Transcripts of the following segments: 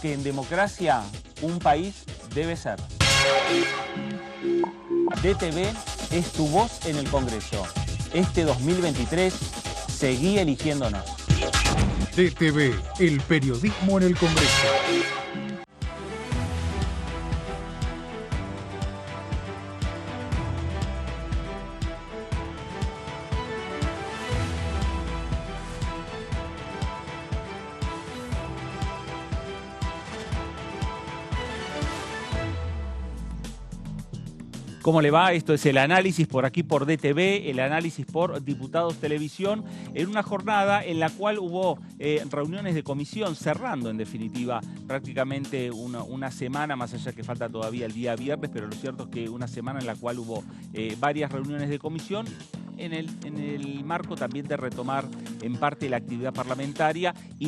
Que en democracia un país debe ser. DTV es tu voz en el Congreso. Este 2023, seguí eligiéndonos. DTV, el periodismo en el Congreso. ¿Cómo le va? Esto es el análisis por aquí por DTV, el análisis por Diputados Televisión, en una jornada en la cual hubo reuniones de comisión, cerrando en definitiva prácticamente una semana, más allá que falta todavía el día viernes, pero lo cierto es que una semana en la cual hubo varias reuniones de comisión, en el marco también de retomar en parte la actividad parlamentaria y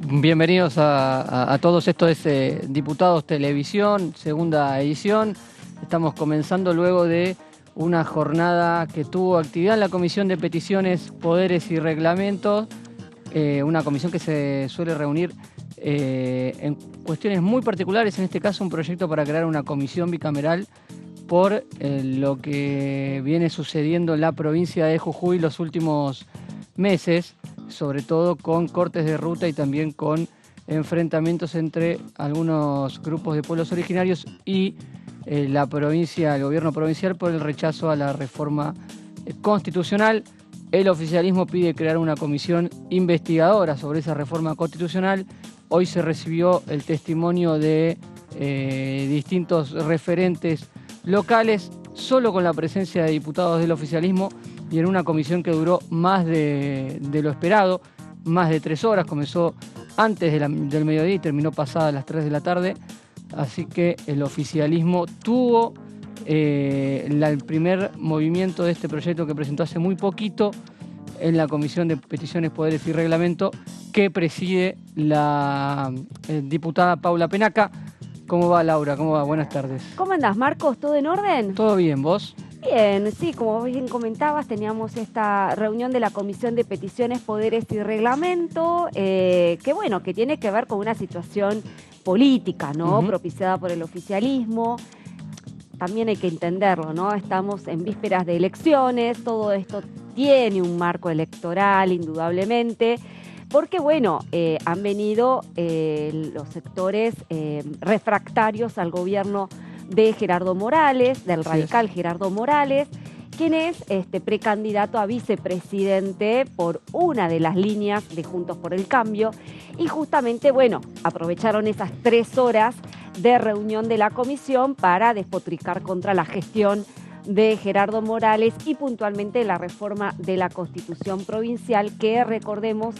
Bienvenidos a todos. Esto es Diputados Televisión, segunda edición. Estamos comenzando luego de una jornada que tuvo actividad en la Comisión de Peticiones, Poderes y Reglamentos, una comisión que se suele reunir en cuestiones muy particulares, en este caso un proyecto para crear una comisión bicameral por lo que viene sucediendo en la provincia de Jujuy los últimos meses, sobre todo con cortes de ruta y también con enfrentamientos entre algunos grupos de pueblos originarios y la provincia, el gobierno provincial, por el rechazo a la reforma constitucional. El oficialismo pide crear una comisión investigadora sobre esa reforma constitucional. Hoy se recibió el testimonio de distintos referentes locales, solo con la presencia de diputados del oficialismo y en una comisión que duró más de lo esperado, más de 3 horas, comenzó antes del mediodía y terminó pasadas las 3 de la tarde, así que el oficialismo tuvo el primer movimiento de este proyecto que presentó hace muy poquito en la Comisión de Peticiones, Poderes y Reglamento, que preside la diputada Paula Penaca. ¿Cómo va, Laura? ¿Cómo va? Buenas tardes. ¿Cómo andás, Marcos? ¿Todo en orden? ¿Todo bien, vos? Bien, sí, como bien comentabas, teníamos esta reunión de la Comisión de Peticiones, Poderes y Reglamento, que bueno, que tiene que ver con una situación política, ¿no? Propiciada por el oficialismo. También hay que entenderlo, ¿no? Estamos en vísperas de elecciones, todo esto tiene un marco electoral, indudablemente, porque, bueno, han venido los sectores refractarios al gobierno de Gerardo Morales, del radical Gerardo Morales, quien es precandidato a vicepresidente por una de las líneas de Juntos por el Cambio. Y justamente, bueno, aprovecharon esas 3 horas de reunión de la comisión para despotricar contra la gestión de Gerardo Morales y puntualmente la reforma de la Constitución provincial que, recordemos,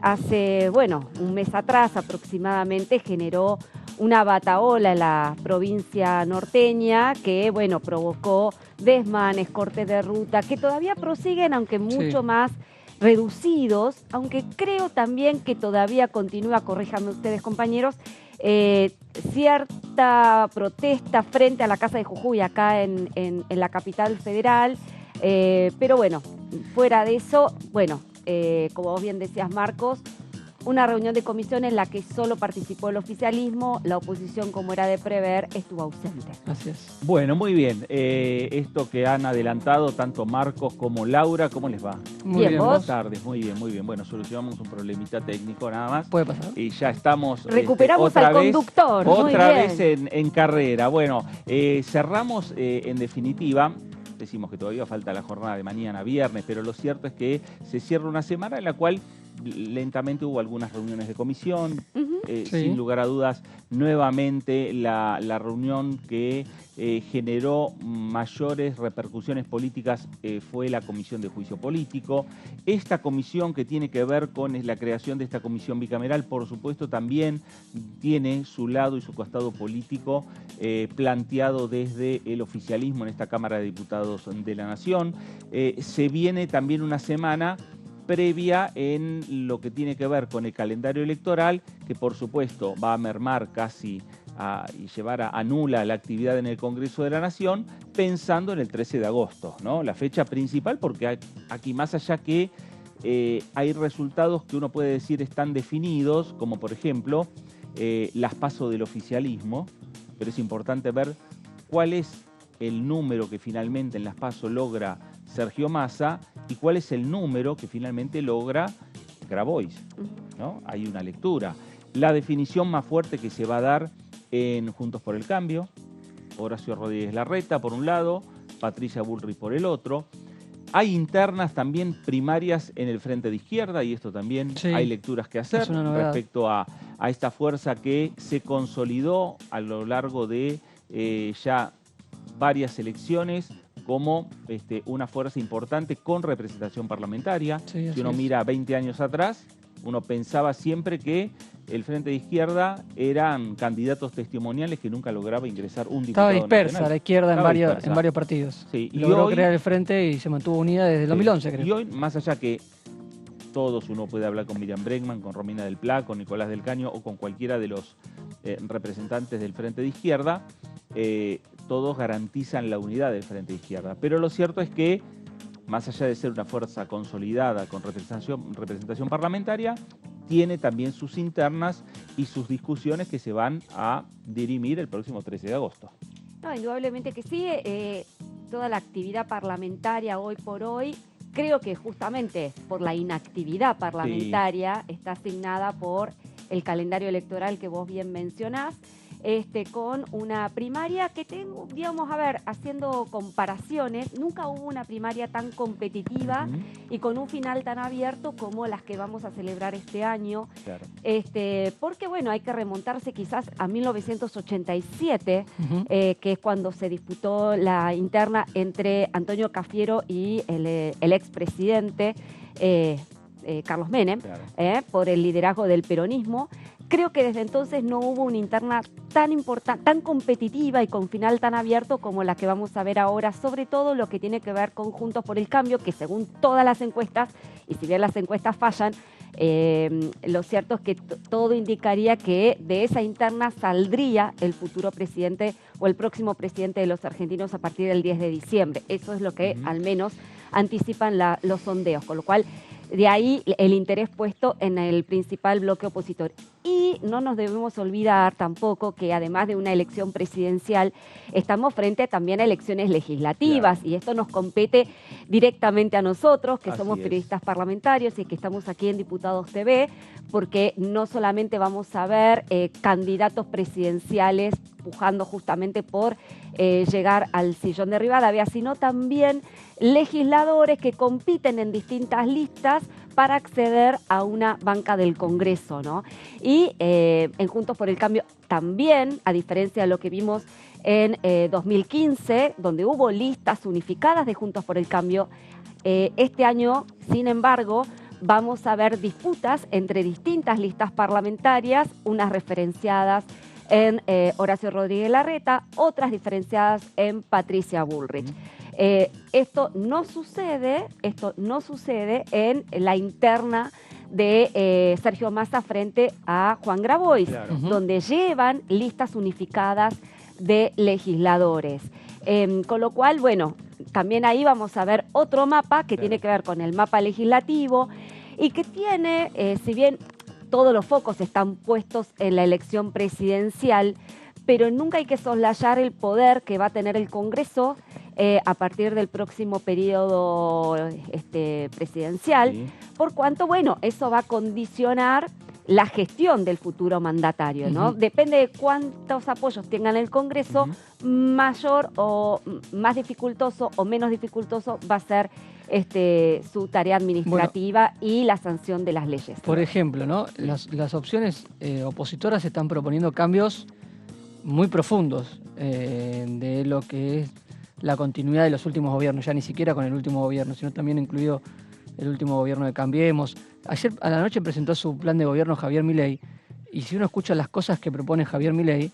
hace, bueno, un mes atrás aproximadamente generó una batahola en la provincia norteña que, bueno, provocó desmanes, cortes de ruta, que todavía prosiguen, aunque mucho más reducidos, aunque creo también que todavía continúa, corríjanme ustedes, compañeros, cierta protesta frente a la Casa de Jujuy, acá en la capital federal, pero bueno, fuera de eso, bueno, como vos bien decías, Marcos, una reunión de comisión en la que solo participó el oficialismo, la oposición, como era de prever, estuvo ausente. Así es. Bueno, muy bien. Esto que han adelantado tanto Marcos como Laura, ¿cómo les va? Muy bien, ¿vos? Buenas tardes, muy bien, muy bien. Bueno, solucionamos un problemita técnico nada más. Puede pasar. Y ya estamos Recuperamos otra al vez, conductor. Muy otra bien. vez en carrera. Bueno, cerramos en definitiva. Decimos que todavía falta la jornada de mañana, viernes, pero lo cierto es que se cierra una semana en la cual lentamente hubo algunas reuniones de comisión. Sin lugar a dudas, nuevamente la reunión que generó mayores repercusiones políticas fue la Comisión de Juicio Político. Esta comisión que tiene que ver con la creación de esta comisión bicameral, por supuesto, también tiene su lado y su costado político planteado desde el oficialismo en esta Cámara de Diputados de la Nación. Se viene también una semana previa en lo que tiene que ver con el calendario electoral, que por supuesto va a mermar casi y llevar a nula la actividad en el Congreso de la Nación, pensando en el 13 de agosto, ¿no? La fecha principal, porque aquí más allá que hay resultados que uno puede decir están definidos, como por ejemplo las PASO del oficialismo, pero es importante ver cuál es el número que finalmente en las PASO logra Sergio Massa y cuál es el número que finalmente logra Grabois, ¿no? Hay una lectura. La definición más fuerte que se va a dar en Juntos por el Cambio, Horacio Rodríguez Larreta por un lado, Patricia Bullrich por el otro. Hay internas también primarias en el Frente de Izquierda y esto también hay lecturas que hacer respecto a esta fuerza que se consolidó a lo largo de ya varias elecciones como una fuerza importante con representación parlamentaria. Si uno mira 20 años atrás, uno pensaba siempre que el Frente de Izquierda eran candidatos testimoniales que nunca lograba ingresar un diputado nacional. Estaba dispersa la izquierda en varios partidos. Sí, logró crear el Frente y se mantuvo unida desde el 2011, creo. Y hoy, más allá que todos, uno puede hablar con Miriam Bregman, con Romina del Pla, con Nicolás del Caño o con cualquiera de los representantes del Frente de Izquierda, todos garantizan la unidad del Frente de Izquierda. Pero lo cierto es que, más allá de ser una fuerza consolidada con representación parlamentaria, tiene también sus internas y sus discusiones que se van a dirimir el próximo 13 de agosto. No, indudablemente que sí. Toda la actividad parlamentaria hoy por hoy, creo que justamente por la inactividad parlamentaria está asignada por el calendario electoral que vos bien mencionás, con una primaria que tengo, digamos, a ver, haciendo comparaciones, nunca hubo una primaria tan competitiva y con un final tan abierto como las que vamos a celebrar este año. Claro. Porque, bueno, hay que remontarse quizás a 1987, que es cuando se disputó la interna entre Antonio Cafiero y el expresidente Carlos Menem, por el liderazgo del peronismo. Creo que desde entonces no hubo una interna tan importante, tan competitiva y con final tan abierto como la que vamos a ver ahora, sobre todo lo que tiene que ver con Juntos por el Cambio, que según todas las encuestas, y si bien las encuestas fallan, lo cierto es que todo indicaría que de esa interna saldría el futuro presidente o el próximo presidente de los argentinos a partir del 10 de diciembre. Eso es lo que al menos anticipan los sondeos, con lo cual de ahí el interés puesto en el principal bloque opositor. Y no nos debemos olvidar tampoco que además de una elección presidencial, estamos frente también a elecciones legislativas, y esto nos compete directamente a nosotros, que somos periodistas parlamentarios y que estamos aquí en Diputados TV, porque no solamente vamos a ver candidatos presidenciales pujando justamente por llegar al sillón de Rivadavia, sino también legisladores que compiten en distintas listas para acceder a una banca del Congreso, ¿no? Y en Juntos por el Cambio también, a diferencia de lo que vimos en 2015, donde hubo listas unificadas de Juntos por el Cambio, este año, sin embargo, vamos a ver disputas entre distintas listas parlamentarias, unas referenciadas en Horacio Rodríguez Larreta, otras diferenciadas en Patricia Bullrich. Esto no sucede en la interna de Sergio Massa frente a Juan Grabois, donde llevan listas unificadas de legisladores. Con lo cual, bueno, también ahí vamos a ver otro mapa que tiene que ver con el mapa legislativo y que tiene, si bien todos los focos están puestos en la elección presidencial, pero nunca hay que soslayar el poder que va a tener el Congreso a partir del próximo periodo presidencial, por cuanto, bueno, eso va a condicionar la gestión del futuro mandatario, ¿no? Depende de cuántos apoyos tengan el Congreso, mayor o más dificultoso o menos dificultoso va a ser su tarea administrativa y la sanción de las leyes. Por ejemplo, ¿no? Las opciones opositoras están proponiendo cambios muy profundos de lo que es la continuidad de los últimos gobiernos, ya ni siquiera con el último gobierno, sino también incluido el último gobierno de Cambiemos. Ayer a la noche presentó su plan de gobierno Javier Milei, y si uno escucha las cosas que propone Javier Milei,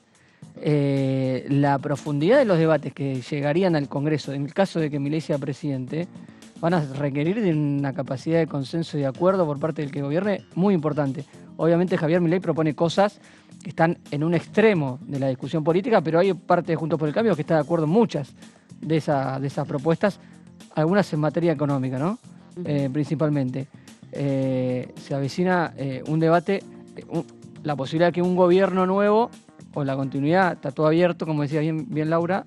la profundidad de los debates que llegarían al Congreso, en el caso de que Milei sea presidente, van a requerir de una capacidad de consenso y de acuerdo por parte del que gobierne muy importante. Obviamente Javier Milei propone cosas que están en un extremo de la discusión política, pero hay parte de Juntos por el Cambio que está de acuerdo en muchas de esas propuestas, algunas en materia económica, ¿no? Principalmente. Se avecina un debate, la posibilidad de que un gobierno nuevo, o la continuidad, está todo abierto, como decía bien Laura,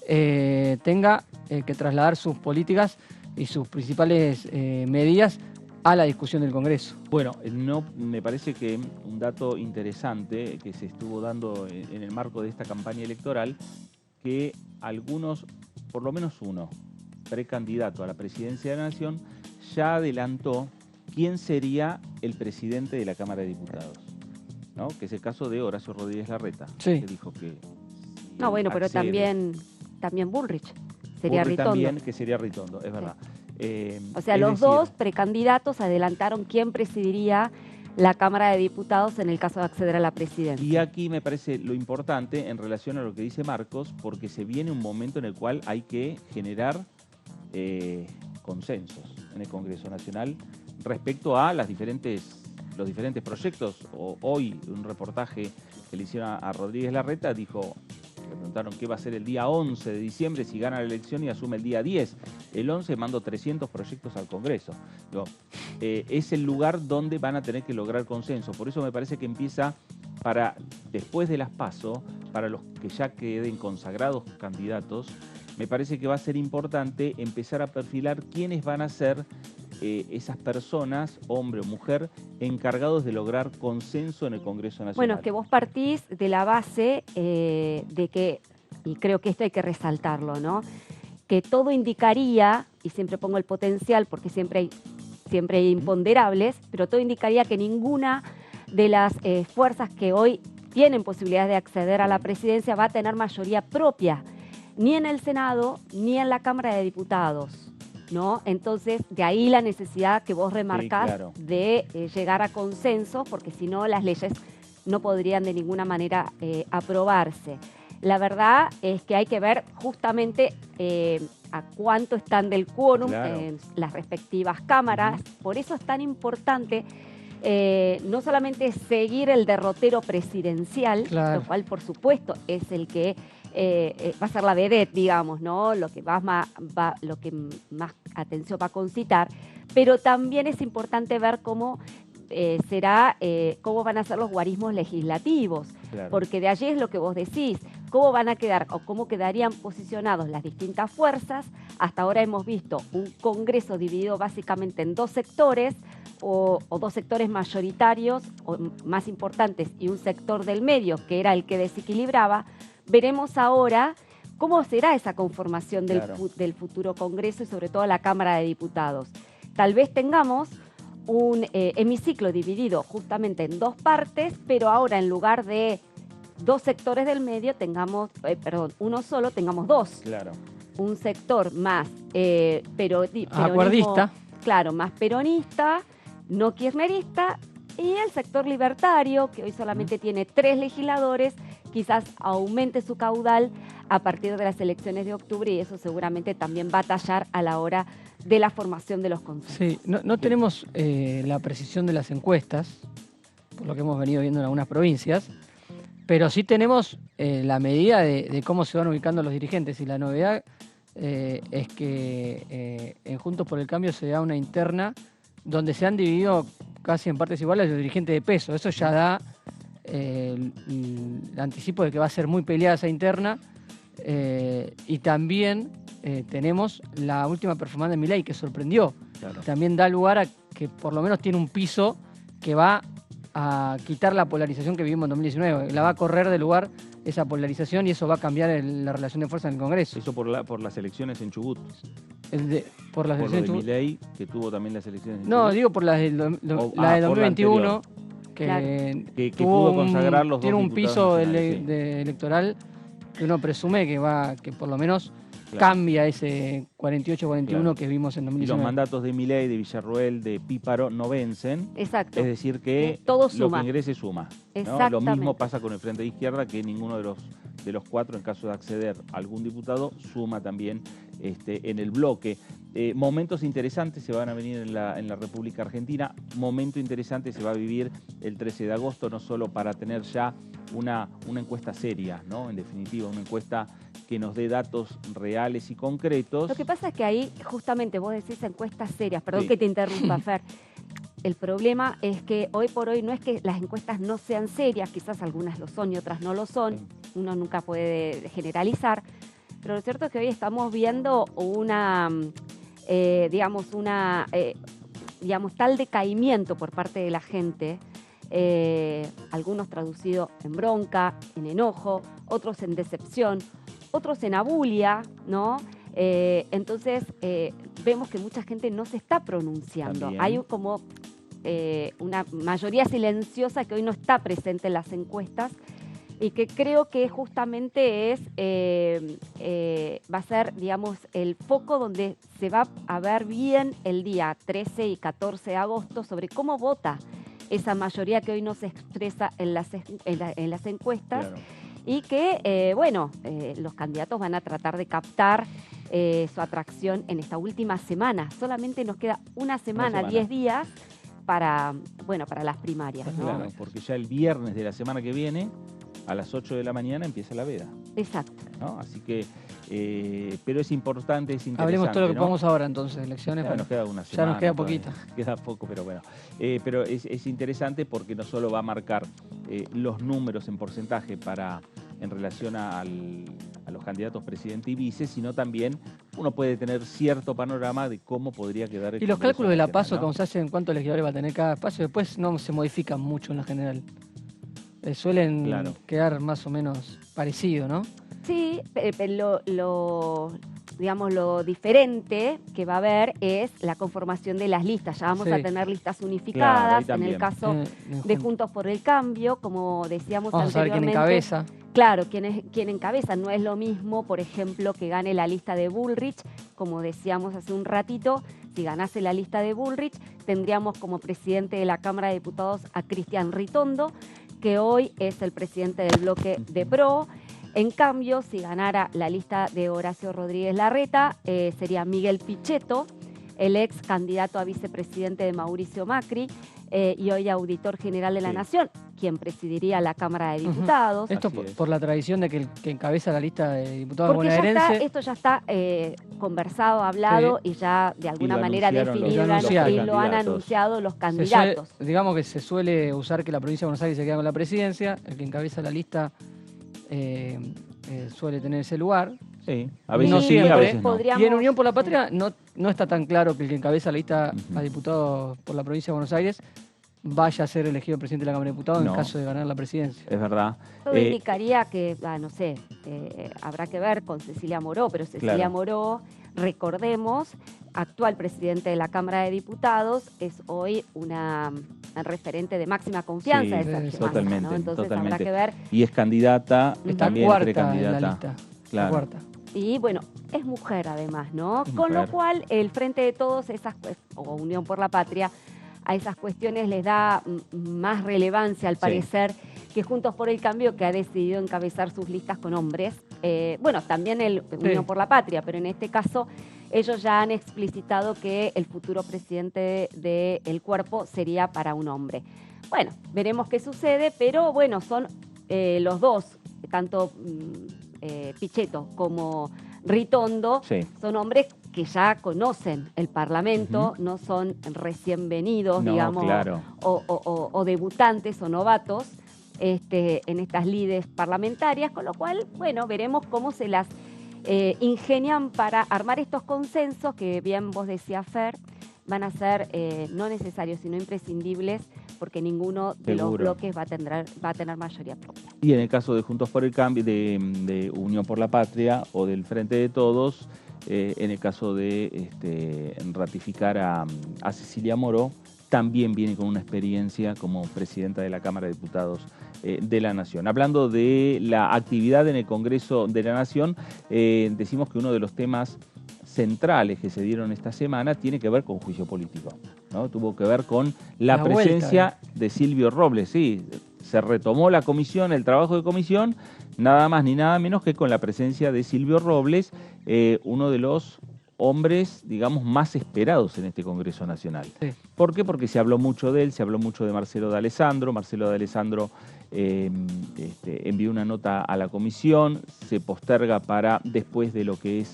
tenga que trasladar sus políticas y sus principales medidas a la discusión del Congreso. Bueno, no, me parece que un dato interesante que se estuvo dando en el marco de esta campaña electoral, que algunos, por lo menos uno, precandidato a la presidencia de la Nación, ya adelantó quién sería el presidente de la Cámara de Diputados, ¿no? Que es el caso de Horacio Rodríguez Larreta, sí, que dijo que... No, bueno, pero también Bullrich sería Bullrich Ritondo. también, que sería Ritondo, es verdad. O sea, los dos precandidatos adelantaron quién presidiría la Cámara de Diputados en el caso de acceder a la presidencia. Y aquí me parece lo importante en relación a lo que dice Marcos, porque se viene un momento en el cual hay que generar consensos en el Congreso Nacional respecto a los diferentes proyectos. Hoy un reportaje que le hicieron a Rodríguez Larreta dijo... Le preguntaron qué va a ser el día 11 de diciembre si gana la elección y asume el día 10. El 11 mandó 300 proyectos al Congreso. Es el lugar donde van a tener que lograr consenso. Por eso me parece que empieza para, después de las PASO, para los que ya queden consagrados candidatos, me parece que va a ser importante empezar a perfilar quiénes van a ser esas personas, hombre o mujer, encargados de lograr consenso en el Congreso Nacional. Bueno, que vos partís de la base de que, y creo que esto hay que resaltarlo, ¿no? Que todo indicaría, y siempre pongo el potencial porque siempre hay imponderables, pero todo indicaría que ninguna de las fuerzas que hoy tienen posibilidades de acceder a la presidencia va a tener mayoría propia, ni en el Senado, ni en la Cámara de Diputados, ¿no? Entonces, de ahí la necesidad que vos remarcás, sí, claro, de llegar a consenso, porque si no, las leyes no podrían de ninguna manera aprobarse. La verdad es que hay que ver justamente a cuánto están del quórum, claro, en las respectivas cámaras. Por eso es tan importante no solamente seguir el derrotero presidencial, claro, lo cual por supuesto es el que va a ser la vedette, digamos, ¿no? Lo que más atención va a concitar, pero también es importante ver cómo cómo van a ser los guarismos legislativos, claro, porque de allí es lo que vos decís, cómo van a quedar o cómo quedarían posicionados las distintas fuerzas. Hasta ahora hemos visto un Congreso dividido básicamente en dos sectores, o dos sectores mayoritarios o más importantes y un sector del medio que era el que desequilibraba. Veremos ahora cómo será esa conformación del futuro Congreso y sobre todo la Cámara de Diputados. Tal vez tengamos un hemiciclo dividido justamente en dos partes, pero ahora en lugar de dos sectores del medio tengamos, uno solo, tengamos dos. Claro. Un sector más acuerdista. Claro, más peronista, no kirchnerista, y el sector libertario, que hoy solamente tiene 3 legisladores, quizás aumente su caudal a partir de las elecciones de octubre, y eso seguramente también va a tallar a la hora de la formación de los consensos. Sí, no tenemos la precisión de las encuestas, por lo que hemos venido viendo en algunas provincias, pero sí tenemos la medida de cómo se van ubicando los dirigentes, y la novedad es que en Juntos por el Cambio se da una interna donde se han dividido casi en partes iguales los dirigentes de peso. Eso ya da el anticipo de que va a ser muy peleada esa interna, y también tenemos la última performance de Milei, que sorprendió. Claro. También da lugar a que por lo menos tiene un piso que va a quitar la polarización que vivimos en 2019. La va a correr de lugar esa polarización, y eso va a cambiar la relación de fuerza en el Congreso. Eso por las elecciones en Chubut. Por las elecciones en Chubut. Milei, que tuvo también las elecciones en Chubut. No, digo por las de 2021, que pudo consagrar los tiene dos un piso sí, electoral que uno presume que por lo menos, claro, cambia ese 48-41, claro, que vimos en 2019. Y los mandatos de Milei, de Villarroel, de Píparo no vencen. Exacto. Es decir que todo lo suma. que ingrese suma, ¿no? Lo mismo pasa con el Frente de Izquierda, que ninguno de los 4, en caso de acceder a algún diputado, suma también en el bloque. Momentos interesantes se van a venir en la República Argentina. Momento interesante se va a vivir el 13 de agosto, no solo para tener ya una encuesta seria, ¿no? En definitiva, una encuesta que nos dé datos reales y concretos. Lo que pasa es que ahí, justamente, vos decís encuestas serias, perdón Sí. que te interrumpa, Fer. El problema es que hoy por hoy no es que las encuestas no sean serias, quizás algunas lo son y otras no lo son, uno nunca puede generalizar, pero lo cierto es que hoy estamos viendo tal decaimiento por parte de la gente, algunos traducidos en bronca, en enojo, otros en decepción, otros en abulia, ¿no? Entonces vemos que mucha gente no se está pronunciando. También. Hay como una mayoría silenciosa que hoy no está presente en las encuestas y que creo que justamente va a ser, digamos, el foco donde se va a ver bien el día 13 y 14 de agosto sobre cómo vota esa mayoría que hoy no se expresa en las encuestas. Claro. Y que, los candidatos van a tratar de captar su atracción en esta última semana. Solamente nos queda una semana. 10 días para las primarias, ¿no? Claro, porque ya el viernes de la semana que viene, a las 8 de la mañana, empieza la veda, Exacto. ¿no? Así que, pero es importante, es interesante, Hablemos todo lo que ¿no? podamos ahora entonces, elecciones. Ya bueno, nos queda una ya semana. nos queda todavía. poquito. Queda poco, pero bueno. Pero es interesante porque no solo va a marcar los números en porcentaje en relación a los candidatos presidente y vice, sino también uno puede tener cierto panorama de cómo podría quedar el Y los Congreso cálculos de la Nacional, PASO, ¿no? como se hacen, cuántos legisladores va a tener cada espacio, después no se modifican mucho en la general. Suelen Claro. quedar más o menos parecido, ¿no? Sí, lo diferente que va a haber es la conformación de las listas. Ya vamos Sí. a tener listas unificadas. Claro, ahí en el también. caso de Juntos por el Cambio, como decíamos Vamos a ver quién anteriormente. encabeza. Claro, quién encabeza. No es lo mismo, por ejemplo, que gane la lista de Bullrich, como decíamos hace un ratito. Si ganase la lista de Bullrich, tendríamos como presidente de la Cámara de Diputados a Cristian Ritondo, que hoy es el presidente del bloque de PRO. En cambio, si ganara la lista de Horacio Rodríguez Larreta, sería Miguel Pichetto, el ex candidato a vicepresidente de Mauricio Macri y hoy auditor general de la Sí. Nación, quien presidiría la Cámara de Diputados. Esto Así es. por la tradición de que el que encabeza la lista de diputados Porque bonaerense. esto ya está conversado, hablado y ya de alguna lo manera anunciaron definido los y lo han candidatos. anunciado los Se candidatos. digamos que se suele usar que la provincia de Buenos Aires se queda con la presidencia, el que encabeza la lista suele tener ese lugar. Sí, a veces No sí, siempre. a veces no. Podríamos- Y en Unión por la Patria no está tan claro que el que encabeza la lista Ujú. a diputados por la provincia de Buenos Aires vaya a ser elegido presidente de la Cámara de Diputados No. en caso de ganar la presidencia. Es verdad. Todo indicaría que, no sé, habrá que ver con Cecilia Moró, pero Cecilia Claro. Moró, recordemos, actual presidente de la Cámara de Diputados, es hoy una referente de máxima confianza Sí, de Sergio Massa, totalmente, ¿no? Entonces totalmente. habrá que ver. Y es candidata, Está también cuarta en precandidata. la lista. Claro. La cuarta. Y bueno, es mujer además, ¿no? Es Con lo mujer. cual, el Frente de Todos, o Unión por la Patria, a esas cuestiones les da más relevancia, al Sí. parecer, que Juntos por el Cambio, que ha decidido encabezar sus listas con hombres. También el Unión por la Patria, pero en este caso ellos ya han explicitado que el futuro presidente del cuerpo sería para un hombre. Bueno, veremos qué sucede, pero bueno, son los dos, tanto Pichetto como Ritondo, Sí. son hombres que ya conocen el Parlamento, no son recién venidos, No, digamos, claro. o debutantes o novatos en estas lides parlamentarias, con lo cual, bueno, veremos cómo se las ingenian para armar estos consensos que bien vos decías, Fer, van a ser no necesarios, sino imprescindibles, porque ninguno de los Seguro. bloques va a tener mayoría propia. Y en el caso de Juntos por el Cambio, de Unión por la Patria o del Frente de Todos, en el caso de ratificar a Cecilia Moró, también viene con una experiencia como presidenta de la Cámara de Diputados de la Nación. Hablando de la actividad en el Congreso de la Nación, decimos que uno de los temas centrales que se dieron esta semana tiene que ver con juicio político, ¿no? Tuvo que ver con la La presencia vuelta, de Silvio Robles, sí. Se retomó la comisión, el trabajo de comisión, nada más ni nada menos que con la presencia de Silvio Robles, uno de los hombres, digamos, más esperados en este Congreso Nacional. Sí. ¿Por qué? Porque se habló mucho de él, se habló mucho de Marcelo D'Alessandro. Marcelo D'Alessandro envió una nota a la comisión, se posterga para después de lo que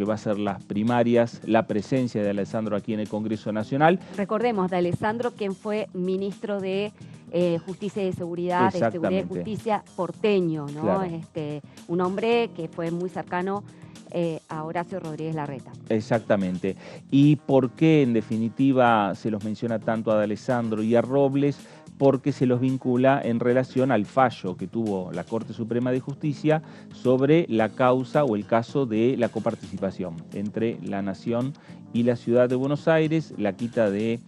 va a ser las primarias, la presencia de D'Alessandro aquí en el Congreso Nacional. Recordemos, D'Alessandro, quien fue ministro de Justicia y Seguridad, de Seguridad y Justicia porteño, ¿no? Claro. Un hombre que fue muy cercano a Horacio Rodríguez Larreta. Exactamente. ¿Y por qué, en definitiva, se los menciona tanto a D'Alessandro y a Robles? Porque se los vincula en relación al fallo que tuvo la Corte Suprema de Justicia sobre la causa o el caso de la coparticipación entre la Nación y la Ciudad de Buenos Aires, la quita de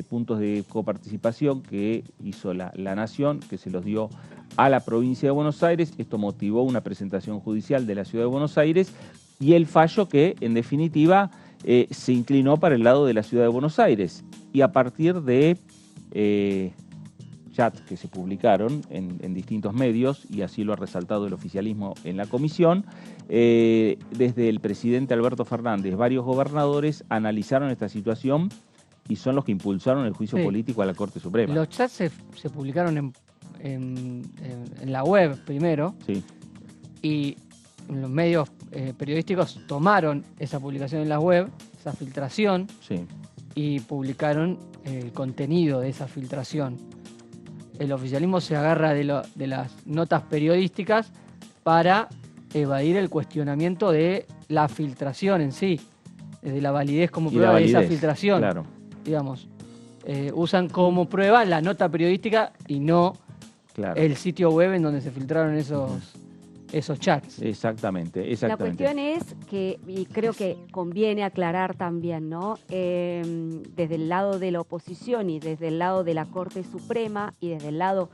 puntos de coparticipación que hizo la Nación, que se los dio a la provincia de Buenos Aires. Esto motivó una presentación judicial de la Ciudad de Buenos Aires y el fallo que, en definitiva, se inclinó para el lado de la Ciudad de Buenos Aires. Y a partir de chats que se publicaron en distintos medios, y así lo ha resaltado el oficialismo en la comisión, desde el presidente Alberto Fernández, varios gobernadores analizaron esta situación y son los que impulsaron el juicio político a la Corte Suprema. Los chats se publicaron en la web primero, sí, y los medios periodísticos tomaron esa publicación en la web, esa filtración, sí, y publicaron el contenido de esa filtración. El oficialismo se agarra de las notas periodísticas para evadir el cuestionamiento de la filtración en sí, de la validez como prueba de esa filtración. Claro. Digamos, usan como prueba la nota periodística y no el sitio web en donde se filtraron esos chats. Exactamente. La cuestión es que, y creo que conviene aclarar también, ¿no? Desde el lado de la oposición y desde el lado de la Corte Suprema y desde el lado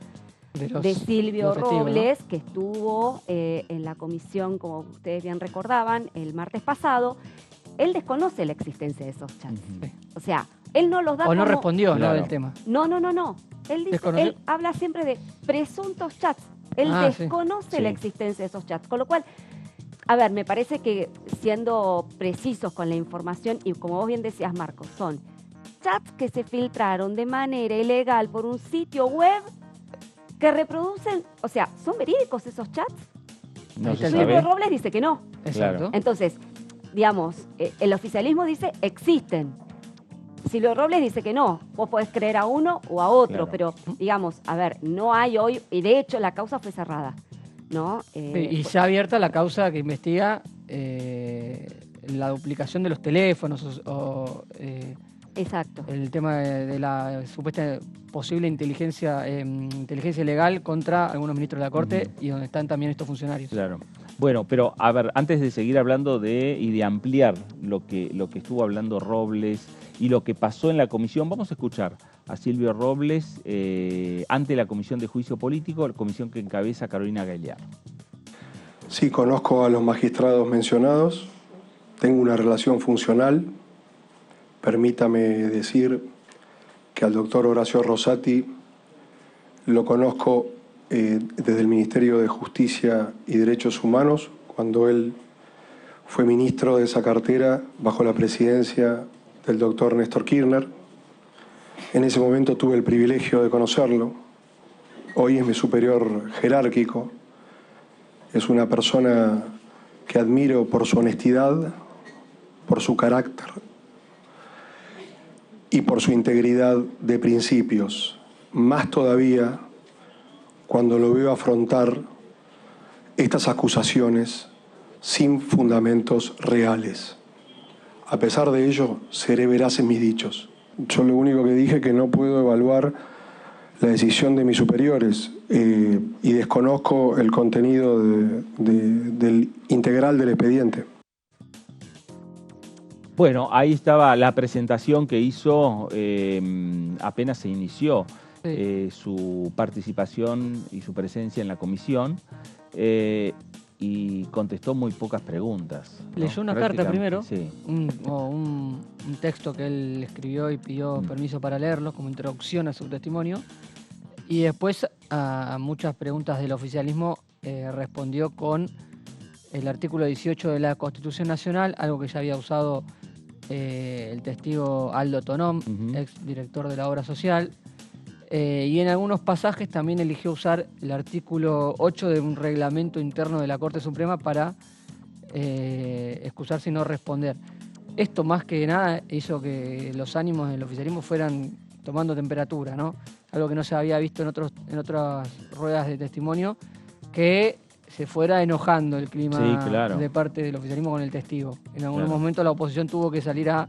de Silvio Robles, ¿no?, que estuvo en la comisión, como ustedes bien recordaban, el martes pasado, él desconoce la existencia de esos chats. O sea, él no los da o no como... respondió, ¿no?, del tema. No. Él dice, él habla siempre de presuntos chats. Él desconoce la existencia de esos chats. Con lo cual, a ver, me parece que siendo precisos con la información, y como vos bien decías, Marcos, son chats que se filtraron de manera ilegal por un sitio web que reproducen, o sea, ¿son verídicos esos chats? No se Silvio sabe. Robles dice que no. Exacto. Entonces, digamos, el oficialismo dice existen. Silvio Robles dice que no, vos podés creer a uno o a otro, pero digamos, a ver, no hay hoy, y de hecho la causa fue cerrada, ¿no? Y se ha abierta la causa que investiga la duplicación de los teléfonos exacto. El tema de la supuesta posible inteligencia ilegal contra algunos ministros de la Corte y donde están también estos funcionarios. Claro. Bueno, pero a ver, antes de seguir hablando y de ampliar lo que estuvo hablando Robles y lo que pasó en la comisión, vamos a escuchar a Silvio Robles ante la Comisión de Juicio Político, la comisión que encabeza Carolina Gagliar. Sí, conozco a los magistrados mencionados, tengo una relación funcional. Permítame decir que al doctor Horacio Rosati lo conozco desde el Ministerio de Justicia y Derechos Humanos, cuando él fue ministro de esa cartera bajo la presidencia del doctor Néstor Kirchner. En ese momento tuve el privilegio de conocerlo. Hoy es mi superior jerárquico. Es una persona que admiro por su honestidad, por su carácter y por su integridad de principios. Más todavía cuando lo veo afrontar estas acusaciones sin fundamentos reales. A pesar de ello, seré veraz en mis dichos. Yo lo único que dije es que no puedo evaluar la decisión de mis superiores y desconozco el contenido del integral del expediente. Bueno, ahí estaba la presentación que hizo apenas se inició su participación y su presencia en la comisión y contestó muy pocas preguntas, ¿no? Leyó una carta primero, sí. un texto que él escribió y pidió permiso para leerlo como introducción a su testimonio, y después a muchas preguntas del oficialismo respondió con el artículo 18 de la Constitución Nacional, algo que ya había usado el testigo Aldo Tonom, ex director de la Obra Social, y en algunos pasajes también eligió usar el artículo 8 de un reglamento interno de la Corte Suprema para excusarse y no responder. Esto más que nada hizo que los ánimos del oficialismo fueran tomando temperatura, ¿no? Algo que no se había visto en otras ruedas de testimonio, que se fuera enojando el clima de parte del oficialismo con el testigo. En algún momento la oposición tuvo que salir a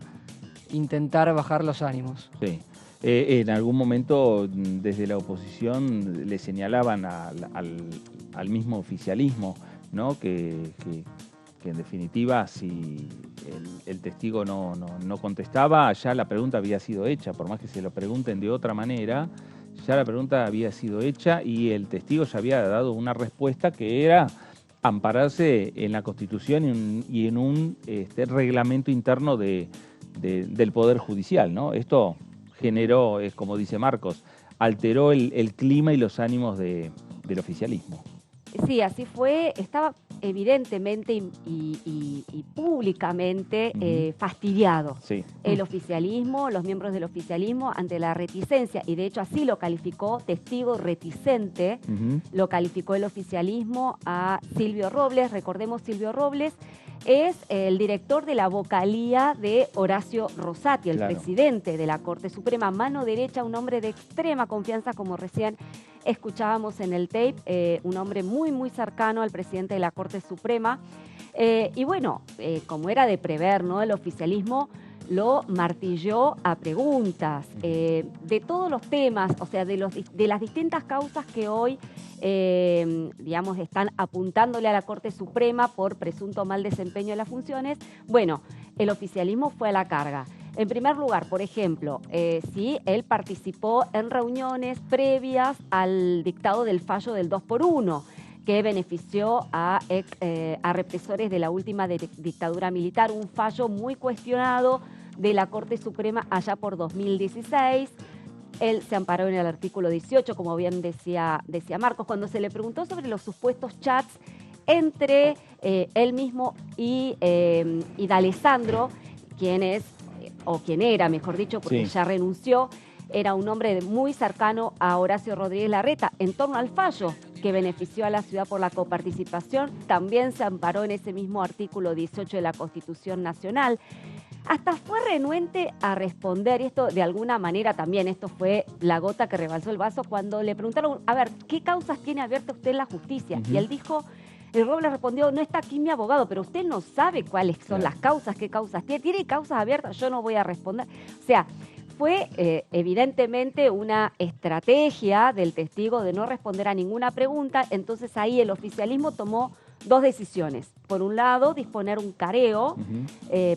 intentar bajar los ánimos. Sí. En algún momento desde la oposición le señalaban al mismo oficialismo, ¿no? que en definitiva si el testigo no contestaba, ya la pregunta había sido hecha, por más que se lo pregunten de otra manera, ya la pregunta había sido hecha y el testigo ya había dado una respuesta que era ampararse en la Constitución y en un reglamento interno del Poder Judicial, ¿no? Esto generó, como dice Marcos, alteró el clima y los ánimos del oficialismo. Sí, así fue. Estaba evidentemente y públicamente fastidiado el oficialismo, los miembros del oficialismo, ante la reticencia, y de hecho así lo calificó, testigo reticente, lo calificó el oficialismo a Silvio Robles. Recordemos, Silvio Robles es el director de la vocalía de Horacio Rosati, el presidente de la Corte Suprema, mano derecha, un hombre de extrema confianza, como recién escuchábamos en el tape, un hombre muy, muy cercano al presidente de la Corte Suprema. Y bueno, como era de prever, ¿no? El oficialismo lo martilló a preguntas de todos los temas, o sea, de las distintas causas que hoy, digamos, están apuntándole a la Corte Suprema por presunto mal desempeño de las funciones. Bueno, el oficialismo fue a la carga. En primer lugar, por ejemplo, sí, él participó en reuniones previas al dictado del fallo del 2x1, que benefició a represores de la última dictadura militar, un fallo muy cuestionado de la Corte Suprema allá por 2016. Él se amparó en el artículo 18, como bien decía Marcos, cuando se le preguntó sobre los supuestos chats entre él mismo y D'Alessandro, quien era, mejor dicho, porque ya renunció, era un hombre muy cercano a Horacio Rodríguez Larreta, en torno al fallo que benefició a la ciudad por la coparticipación. También se amparó en ese mismo artículo 18 de la Constitución Nacional. Hasta fue renuente a responder, y esto de alguna manera también, esto fue la gota que rebalsó el vaso, cuando le preguntaron, a ver, ¿qué causas tiene abierta usted en la justicia? Y él dijo, el Robles respondió, no está aquí mi abogado, pero usted no sabe cuáles son las causas, qué causas tiene. ¿Tiene causas abiertas? Yo no voy a responder. O sea, fue evidentemente una estrategia del testigo de no responder a ninguna pregunta. Entonces ahí el oficialismo tomó dos decisiones. Por un lado, disponer un careo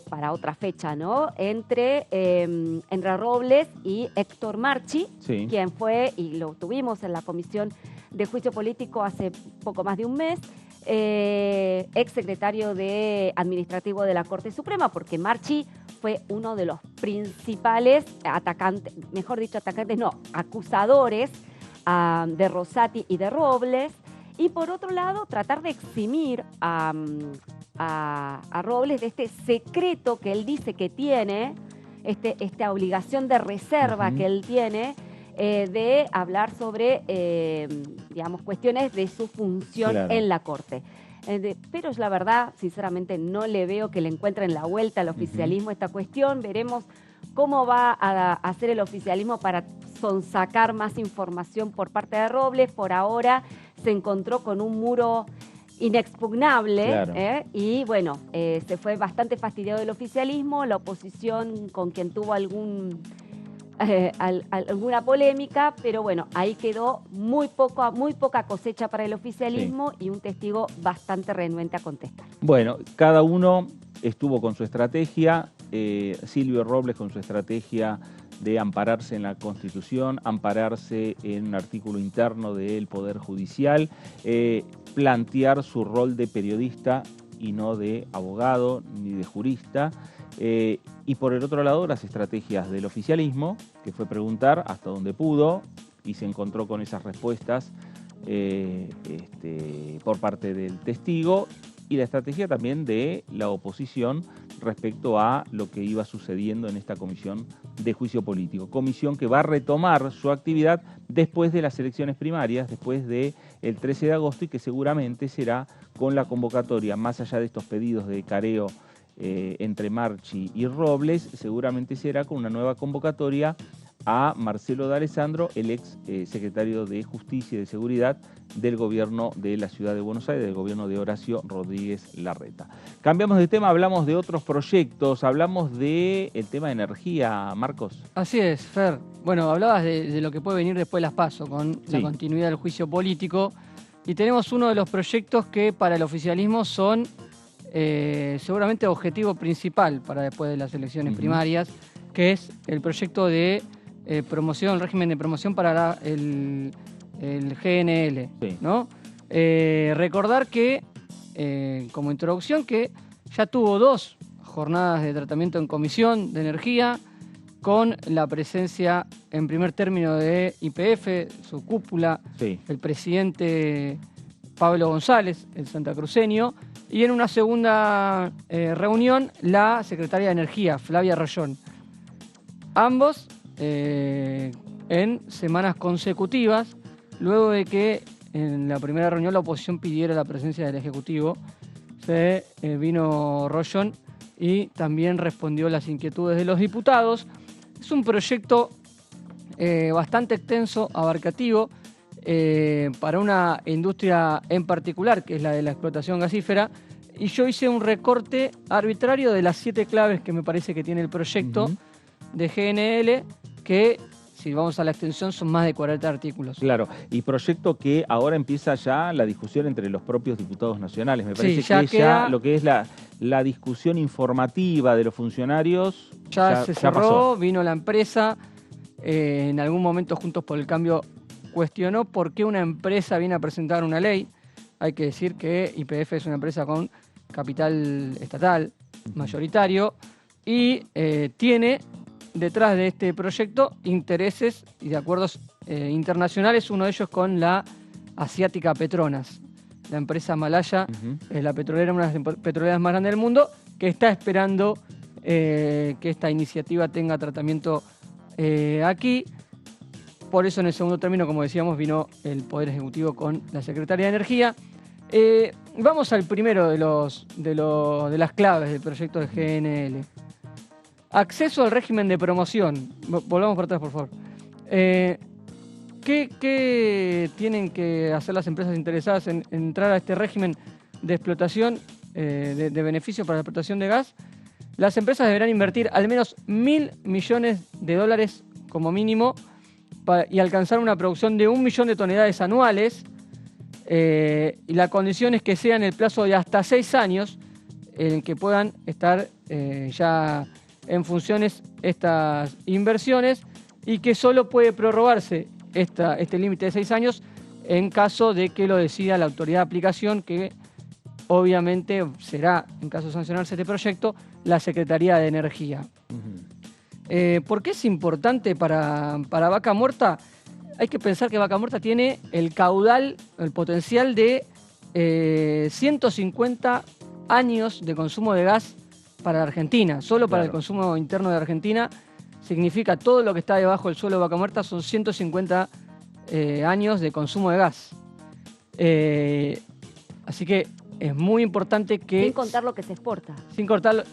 para otra fecha, ¿no? Entre Robles y Héctor Marchi, quien fue, y lo tuvimos en la Comisión de Juicio Político hace poco más de un mes, ex secretario administrativo de la Corte Suprema, porque Marchi fue uno de los principales acusadores de Rosati y de Robles. Y por otro lado, tratar de eximir a Robles de este secreto que él dice que tiene, esta obligación de reserva que él tiene, de hablar sobre, digamos, cuestiones de su función en la Corte. Pero la verdad, sinceramente, no le veo que le encuentren la vuelta al oficialismo esta cuestión. Veremos cómo va a hacer el oficialismo para sonsacar más información por parte de Robles. Por ahora se encontró con un muro inexpugnable, y bueno, se fue bastante fastidiado el oficialismo, la oposición con quien tuvo alguna polémica, pero bueno, ahí quedó muy poca cosecha para el oficialismo y un testigo bastante renuente a contestar. Bueno, cada uno estuvo con su estrategia, Silvio Robles con su estrategia de ampararse en la Constitución, ampararse en un artículo interno del Poder Judicial, plantear su rol de periodista y no de abogado ni de jurista. Y por el otro lado, las estrategias del oficialismo, que fue preguntar hasta donde pudo y se encontró con esas respuestas por parte del testigo, y la estrategia también de la oposición respecto a lo que iba sucediendo en esta comisión de juicio político. Comisión que va a retomar su actividad después de las elecciones primarias, después del 13 de agosto, y que seguramente será con la convocatoria, más allá de estos pedidos de careo entre Marchi y Robles, seguramente será con una nueva convocatoria a Marcelo D'Alessandro, el ex secretario de Justicia y de Seguridad del gobierno de la Ciudad de Buenos Aires, del gobierno de Horacio Rodríguez Larreta. Cambiamos de tema, hablamos de otros proyectos, hablamos del tema de energía, Marcos. Así es, Fer. Bueno, hablabas de lo que puede venir después de las PASO, con la continuidad del juicio político, y tenemos uno de los proyectos que para el oficialismo son seguramente objetivo principal para después de las elecciones primarias, que es el proyecto de promoción, el régimen de promoción para el GNL, ¿no? Recordar que, como introducción, que ya tuvo 2 jornadas de tratamiento en comisión de energía, con la presencia en primer término de YPF, su cúpula, el presidente Pablo González, el santacruceño, y en una segunda reunión la secretaria de Energía, Flavia Rayón. Ambos en semanas consecutivas, luego de que en la primera reunión la oposición pidiera la presencia del Ejecutivo, vino Rayón y también respondió las inquietudes de los diputados. Es un proyecto bastante extenso, abarcativo, para una industria en particular, que es la de la explotación gasífera, y yo hice un recorte arbitrario de las 7 claves que me parece que tiene el proyecto de GNL, que, si vamos a la extensión, son más de 40 artículos. Claro, y proyecto que ahora empieza ya la discusión entre los propios diputados nacionales. Me parece que ya lo que es la discusión informativa de los funcionarios ya se cerró, pasó. Vino la empresa, en algún momento Juntos por el Cambio cuestionó por qué una empresa viene a presentar una ley. Hay que decir que YPF es una empresa con capital estatal mayoritario y tiene detrás de este proyecto intereses y de acuerdos internacionales, uno de ellos con la asiática Petronas, la empresa malaya, la petrolera, una de las petroleras más grandes del mundo, que está esperando que esta iniciativa tenga tratamiento aquí. Por eso, en el segundo término, como decíamos, vino el Poder Ejecutivo con la Secretaría de Energía. Vamos al primero de las claves del proyecto de GNL. Acceso al régimen de promoción. Volvamos por atrás, por favor. ¿Qué tienen que hacer las empresas interesadas en entrar a este régimen de explotación, de beneficio para la explotación de gas? Las empresas deberán invertir al menos $1.000 millones como mínimo y alcanzar una producción de 1 millón de toneladas anuales. Y la condición es que sea en el plazo de hasta 6 años en que puedan estar ya en funciones estas inversiones, y que solo puede prorrogarse este límite de 6 años en caso de que lo decida la autoridad de aplicación, que obviamente será, en caso de sancionarse este proyecto, la Secretaría de Energía. ¿Por qué es importante para Vaca Muerta? Hay que pensar que Vaca Muerta tiene el caudal, el potencial de 150 años de consumo de gas para la Argentina. Solo para el consumo interno de Argentina significa todo lo que está debajo del suelo de Vaca Muerta son 150 años de consumo de gas. Así que es muy importante que... Sin contar lo que se exporta. Sin contar...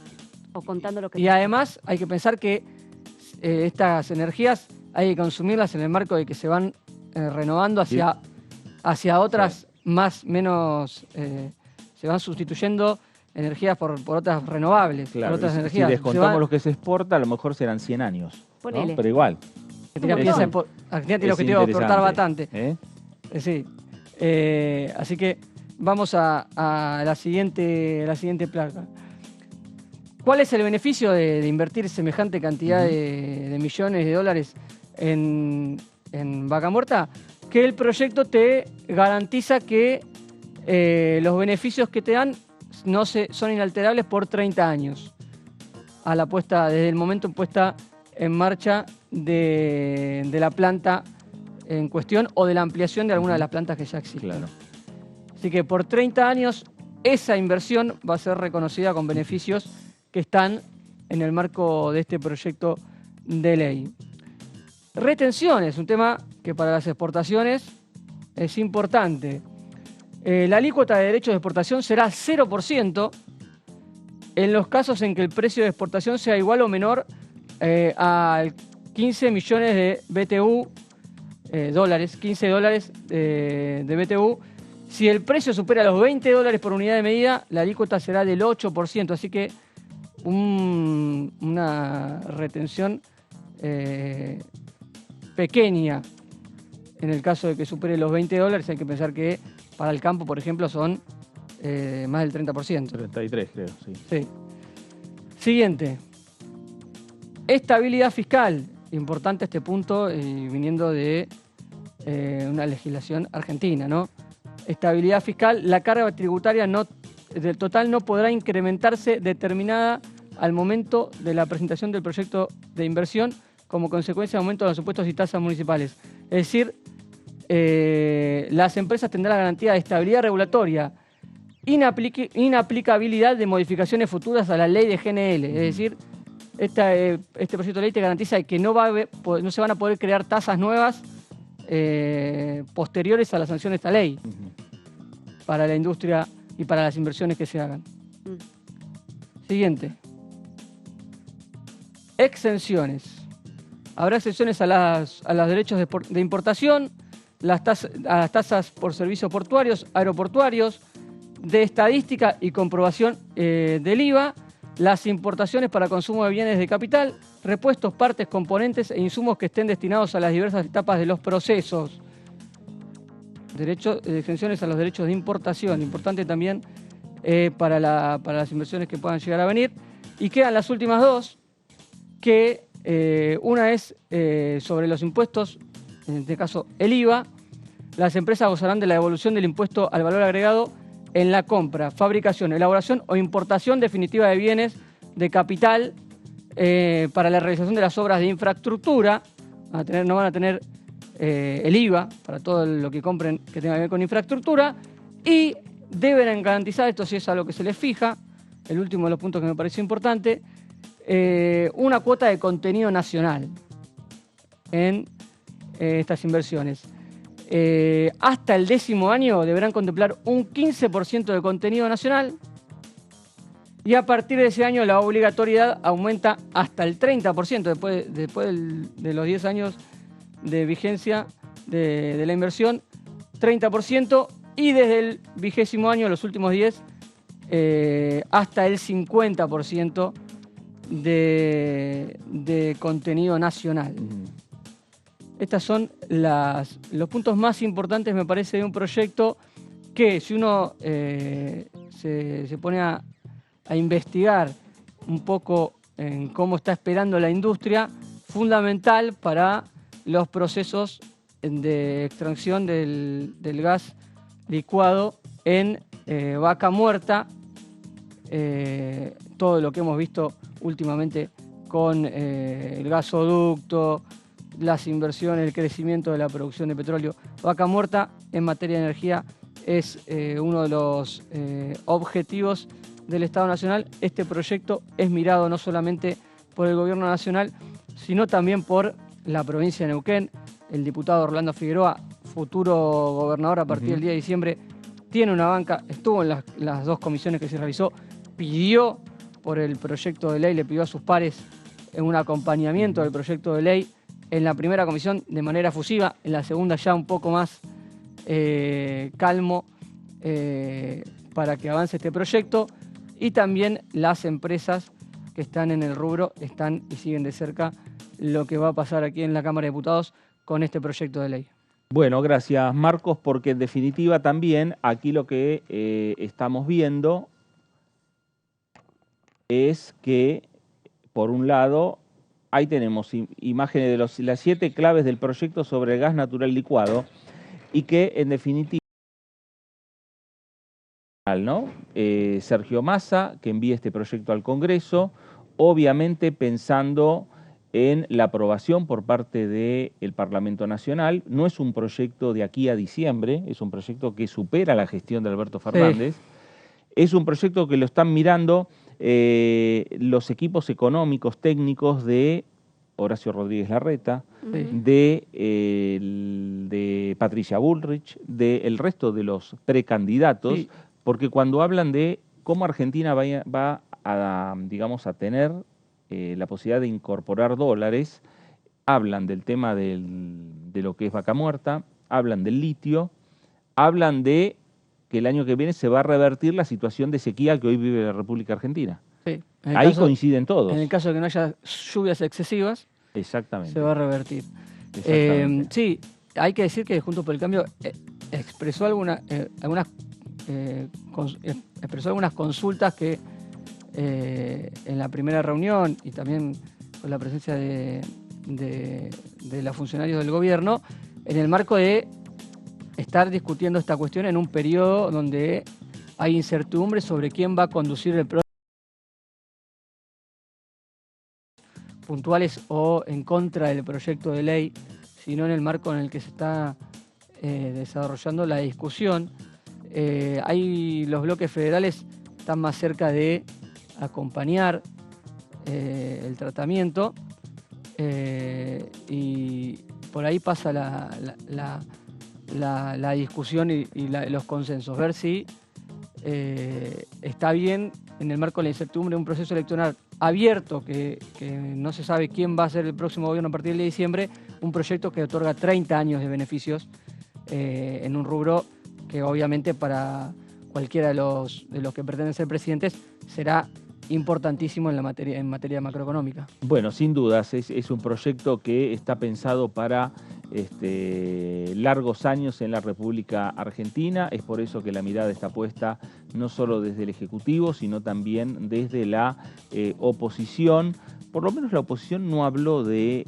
O contando lo que... Y además hay que pensar que estas energías hay que consumirlas en el marco de que se van renovando hacia otras menos... se van sustituyendo energías por otras renovables, claro, por otras energías. Si descontamos lo que se exporta, a lo mejor serán 100 años. ¿No? Pero igual. Argentina tiene objetivo de exportar bastante. Sí. Así que vamos a la siguiente placa. ¿Cuál es el beneficio de invertir semejante cantidad de millones de dólares en Vaca Muerta? Que el proyecto te garantiza que los beneficios que te dan son inalterables por 30 años. Desde el momento en puesta en marcha de la planta en cuestión o de la ampliación de alguna de las plantas que ya existen. Claro. Así que por 30 años esa inversión va a ser reconocida con beneficios que están en el marco de este proyecto de ley. Retenciones, un tema que para las exportaciones es importante. La alícuota de derechos de exportación será 0% en los casos en que el precio de exportación sea igual o menor a 15 millones de BTU, dólares, 15 dólares de BTU. Si el precio supera los 20 dólares por unidad de medida, la alícuota será del 8%, así que una retención pequeña. En el caso de que supere los 20 dólares, hay que pensar que para el campo, por ejemplo, son más del 30%. 33, creo, sí. Sí. Siguiente. Estabilidad fiscal. Importante este punto, viniendo de una legislación argentina, ¿no? Estabilidad fiscal. La carga tributaria del total no podrá incrementarse determinada al momento de la presentación del proyecto de inversión como consecuencia de aumento de los impuestos y tasas municipales. Es decir, las empresas tendrán la garantía de estabilidad regulatoria, inaplicabilidad de modificaciones futuras a la ley de GNL. Es decir, este proyecto de ley te garantiza que no se van a poder crear tasas nuevas posteriores a la sanción de esta ley para la industria y para las inversiones que se hagan. Siguiente. Exenciones. Habrá exenciones a los derechos de importación, a las tasas por servicios portuarios, aeroportuarios, de estadística y comprobación del IVA, las importaciones para consumo de bienes de capital, repuestos, partes, componentes e insumos que estén destinados a las diversas etapas de los procesos. Exenciones a los derechos de importación, importante también para las inversiones que puedan llegar a venir. Y quedan las últimas dos, que una es sobre los impuestos, en este caso el IVA. Las empresas gozarán de la devolución del impuesto al valor agregado en la compra, fabricación, elaboración o importación definitiva de bienes de capital para la realización de las obras de infraestructura. No van a tener el IVA para todo lo que compren que tenga que ver con infraestructura, y deben garantizar, esto sí es a lo que se les fija, el último de los puntos que me pareció importante, una cuota de contenido nacional en estas inversiones. Hasta el 10º año deberán contemplar un 15% de contenido nacional, y a partir de ese año la obligatoriedad aumenta hasta el 30% después de los 10 años de vigencia de la inversión, 30%, y desde el 20º año, los últimos 10, hasta el 50% de contenido nacional. Estos son los puntos más importantes, me parece, de un proyecto que, si uno se pone a investigar un poco en cómo está esperando la industria, fundamental para los procesos de extracción del gas licuado en Vaca Muerta, todo lo que hemos visto últimamente con el gasoducto, las inversiones, el crecimiento de la producción de petróleo. Vaca Muerta, en materia de energía, es uno de los objetivos del Estado Nacional. Este proyecto es mirado no solamente por el Gobierno Nacional, sino también por la provincia de Neuquén. El diputado Orlando Figueroa, futuro gobernador a partir del día de diciembre, tiene una banca, estuvo en las dos comisiones que se realizó, pidió por el proyecto de ley, le pidió a sus pares un acompañamiento del proyecto de ley. En la primera comisión de manera efusiva, en la segunda ya un poco más calmo para que avance este proyecto, y también las empresas que están en el rubro están y siguen de cerca lo que va a pasar aquí en la Cámara de Diputados con este proyecto de ley. Bueno, gracias Marcos, porque en definitiva también aquí lo que estamos viendo es que, por un lado, ahí tenemos imágenes de las 7 claves del proyecto sobre el gas natural licuado, y que en definitiva, ¿no? Sergio Massa, que envía este proyecto al Congreso, obviamente pensando en la aprobación por parte del Parlamento Nacional. No es un proyecto de aquí a diciembre, es un proyecto que supera la gestión de Alberto Fernández. Es un proyecto que lo están mirando los equipos económicos, técnicos de Horacio Rodríguez Larreta, de Patricia Bullrich, del resto de los precandidatos, Sí. porque cuando hablan de cómo Argentina va a, digamos, a tener la posibilidad de incorporar dólares, hablan del tema de lo que es Vaca Muerta, hablan del litio, hablan de que el año que viene se va a revertir la situación de sequía que hoy vive la República Argentina. Sí. En el Ahí caso- coinciden todos. En el caso de que no haya lluvias excesivas, Exactamente. se va a revertir. Exactamente. Sí, hay que decir que Juntos por el Cambio expresó expresó algunas consultas que en la primera reunión y también con la presencia de los funcionarios del gobierno, en el marco de estar discutiendo esta cuestión en un periodo donde hay incertidumbre sobre quién va a conducir el proceso, puntuales o en contra del proyecto de ley, sino en el marco en el que se está desarrollando la discusión. Los bloques federales están más cerca de acompañar el tratamiento y por ahí pasa la discusión y los consensos, ver si está bien en el marco de la incertidumbre de un proceso electoral abierto que no se sabe quién va a ser el próximo gobierno a partir de diciembre, un proyecto que otorga 30 años de beneficios en un rubro que obviamente para cualquiera de los que pretenden ser presidentes será importantísimo en materia macroeconómica. Bueno, sin dudas, es un proyecto que está pensado para largos años en la República Argentina. Es por eso que la mirada está puesta no solo desde el Ejecutivo, sino también desde la oposición. Por lo menos la oposición no habló de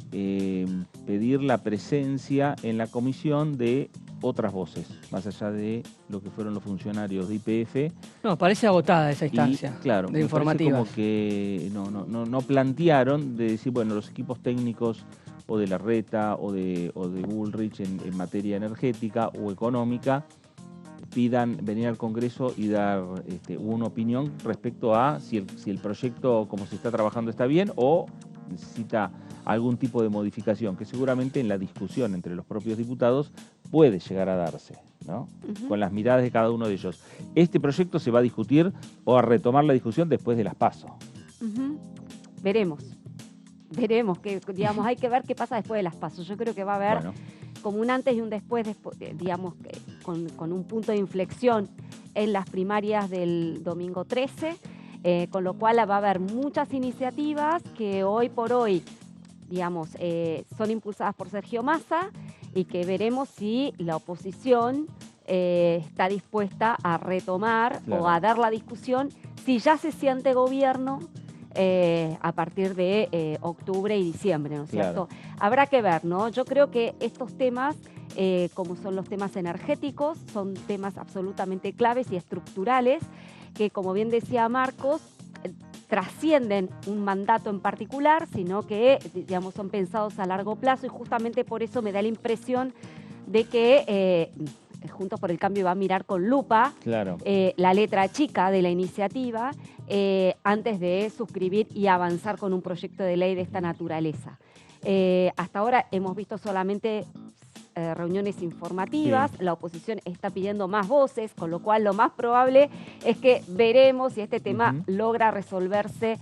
pedir la presencia en la comisión de otras voces, más allá de lo que fueron los funcionarios de YPF. No, parece agotada esa instancia Y, claro, de informativa. como que no plantearon de decir, bueno, los equipos técnicos o de Larreta o de Bullrich en materia energética o económica pidan venir al Congreso y dar una opinión respecto a si el proyecto como se está trabajando está bien o necesita algún tipo de modificación, que seguramente en la discusión entre los propios diputados puede llegar a darse, ¿no? Con las miradas de cada uno de ellos. Este proyecto se va a discutir o a retomar la discusión después de las PASO. Veremos, que digamos, hay que ver qué pasa después de las PASO. Yo creo que va a haber como un antes y un después digamos, con un punto de inflexión en las primarias del domingo 13, con lo cual va a haber muchas iniciativas que hoy por hoy, digamos, son impulsadas por Sergio Massa y que veremos si la oposición está dispuesta a retomar o a dar la discusión si ya se siente gobierno a partir de octubre y diciembre, ¿no es cierto? Habrá que ver, ¿no? Yo creo que estos temas, como son los temas energéticos, son temas absolutamente claves y estructurales que, como bien decía Marcos, trascienden un mandato en particular, sino que, digamos, son pensados a largo plazo y justamente por eso me da la impresión de que Juntos por el Cambio va a mirar con lupa la letra chica de la iniciativa antes de suscribir y avanzar con un proyecto de ley de esta naturaleza. Hasta ahora hemos visto solamente reuniones informativas, la oposición está pidiendo más voces, con lo cual lo más probable es que veremos si este tema logra resolverse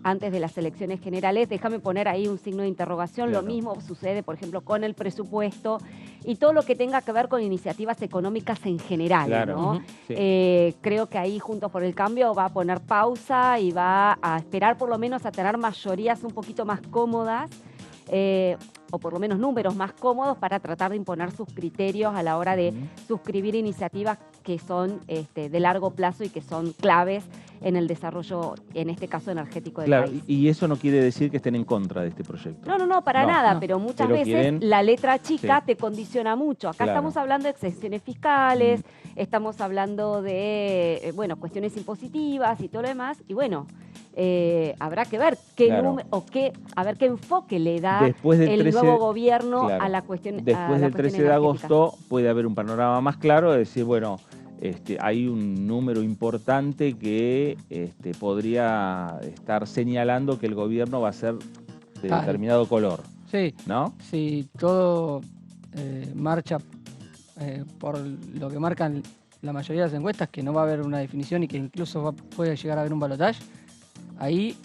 antes de las elecciones generales. Déjame poner ahí un signo de interrogación. Lo mismo sucede, por ejemplo, con el presupuesto y todo lo que tenga que ver con iniciativas económicas en general, ¿no? Creo que ahí Juntos por el Cambio va a poner pausa y va a esperar por lo menos a tener mayorías un poquito más cómodas, o por lo menos números más cómodos para tratar de imponer sus criterios a la hora de suscribir iniciativas que son de largo plazo y que son claves en el desarrollo, en este caso energético del país. Y eso no quiere decir que estén en contra de este proyecto. No, para nada, pero muchas veces la letra chica te condiciona mucho. Acá estamos hablando de exenciones fiscales, estamos hablando de, cuestiones impositivas y todo lo demás, y habrá que ver qué qué enfoque le da el nuevo gobierno a la cuestión. Después del 13 de agosto puede haber un panorama más claro de decir, hay un número importante que podría estar señalando que el gobierno va a ser de determinado color. Sí, ¿no? Si todo marcha por lo que marcan la mayoría de las encuestas, que no va a haber una definición y que incluso puede llegar a haber un balotaje, ahí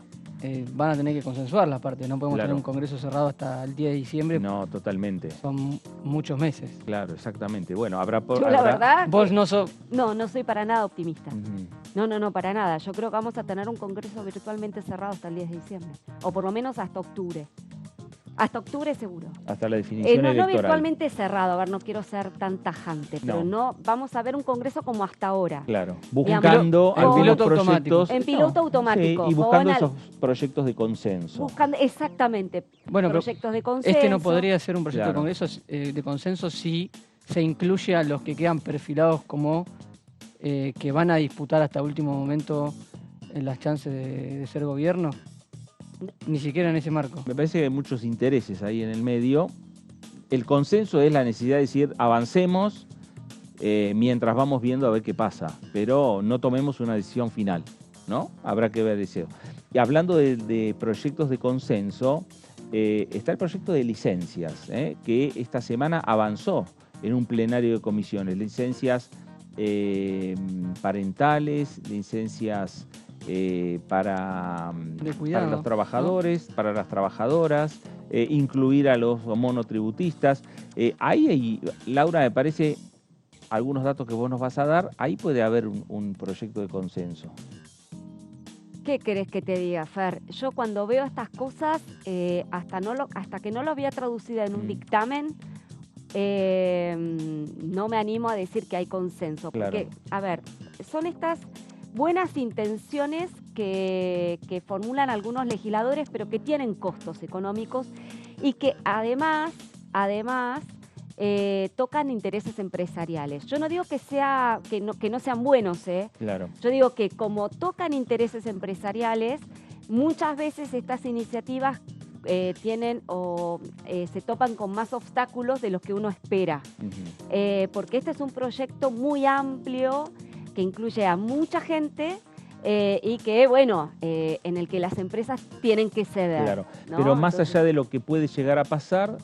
van a tener que consensuar las partes. No podemos tener un congreso cerrado hasta el 10 de diciembre. No, totalmente. Son muchos meses. Claro, exactamente. Bueno, habrá... Yo la verdad... Vos no sos... No soy para nada optimista. No, para nada. Yo creo que vamos a tener un congreso virtualmente cerrado hasta el 10 de diciembre. O por lo menos hasta octubre. Hasta octubre seguro. Hasta la definición electoral. No virtualmente cerrado, a ver, no quiero ser tan tajante, pero no vamos a ver un congreso como hasta ahora. Claro, buscando algunos proyectos. En piloto automático. Sí, y buscando esos proyectos de consenso. Buscando, exactamente, proyectos de consenso. Este no podría ser un proyecto de congreso de consenso si se incluye a los que quedan perfilados como que van a disputar hasta último momento las chances de ser gobierno. Ni siquiera en ese marco. Me parece que hay muchos intereses ahí en el medio. El consenso es la necesidad de decir, avancemos mientras vamos viendo a ver qué pasa, pero no tomemos una decisión final, ¿no? Habrá que ver eso. Y hablando de proyectos de consenso, está el proyecto de licencias, que esta semana avanzó en un plenario de comisiones. Licencias parentales, licencias... para los trabajadores, ¿no? Para las trabajadoras, incluir a los monotributistas. Ahí, Laura, me parece, algunos datos que vos nos vas a dar, ahí puede haber un proyecto de consenso. ¿Qué querés que te diga, Fer? Yo cuando veo estas cosas, hasta que no lo había traducido en un dictamen, no me animo a decir que hay consenso. Claro. Porque, a ver, son estas buenas intenciones que formulan algunos legisladores, pero que tienen costos económicos y que además tocan intereses empresariales. Yo no digo que no sean buenos, Claro. Yo digo que como tocan intereses empresariales, muchas veces estas iniciativas tienen se topan con más obstáculos de los que uno espera. Porque este es un proyecto muy amplio que incluye a mucha gente y que, bueno, en el que las empresas tienen que ceder. Claro, ¿no? pero más allá de lo que puede llegar a pasar,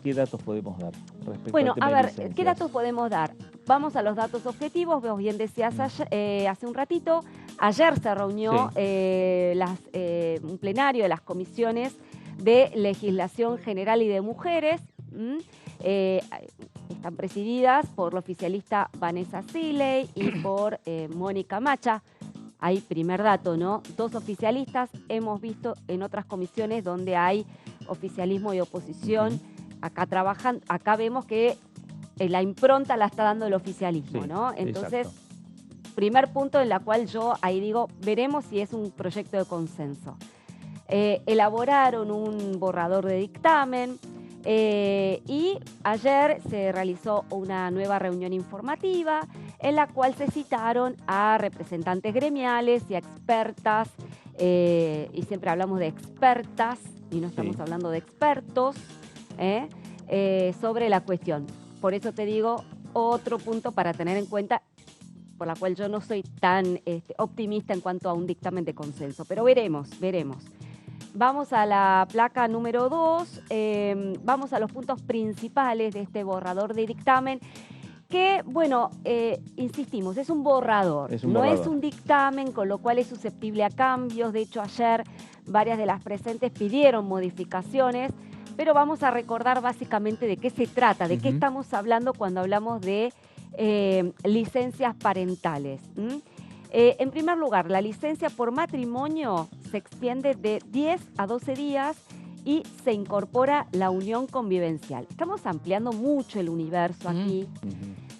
¿qué datos podemos dar respecto al tema de licencias? ¿Qué datos podemos dar? Vamos a los datos objetivos. Vos bien decías hace un ratito, ayer se reunió un plenario de las comisiones de legislación general y de mujeres. Están presididas por la oficialista Vanessa Siley y por Mónica Macha. Hay primer dato, ¿no? 2 oficialistas. Hemos visto en otras comisiones donde hay oficialismo y oposición. Acá vemos que la impronta la está dando el oficialismo, ¿no? Entonces, primer punto en la cual yo ahí digo, veremos si es un proyecto de consenso. Elaboraron un borrador de dictamen. Y ayer se realizó una nueva reunión informativa en la cual se citaron a representantes gremiales y a expertas, y siempre hablamos de expertas y no estamos hablando de expertos, sobre la cuestión. Por eso te digo, otro punto para tener en cuenta, por la cual yo no soy tan optimista en cuanto a un dictamen de consenso, pero veremos. Vamos a la placa número 2, vamos a los puntos principales de este borrador de dictamen, que, bueno, insistimos, es un borrador, no es un dictamen, con lo cual es susceptible a cambios. De hecho, ayer varias de las presentes pidieron modificaciones, pero vamos a recordar básicamente de qué se trata, de qué estamos hablando cuando hablamos de licencias parentales. En primer lugar, la licencia por matrimonio se extiende de 10 a 12 días y se incorpora la unión convivencial. Estamos ampliando mucho el universo aquí.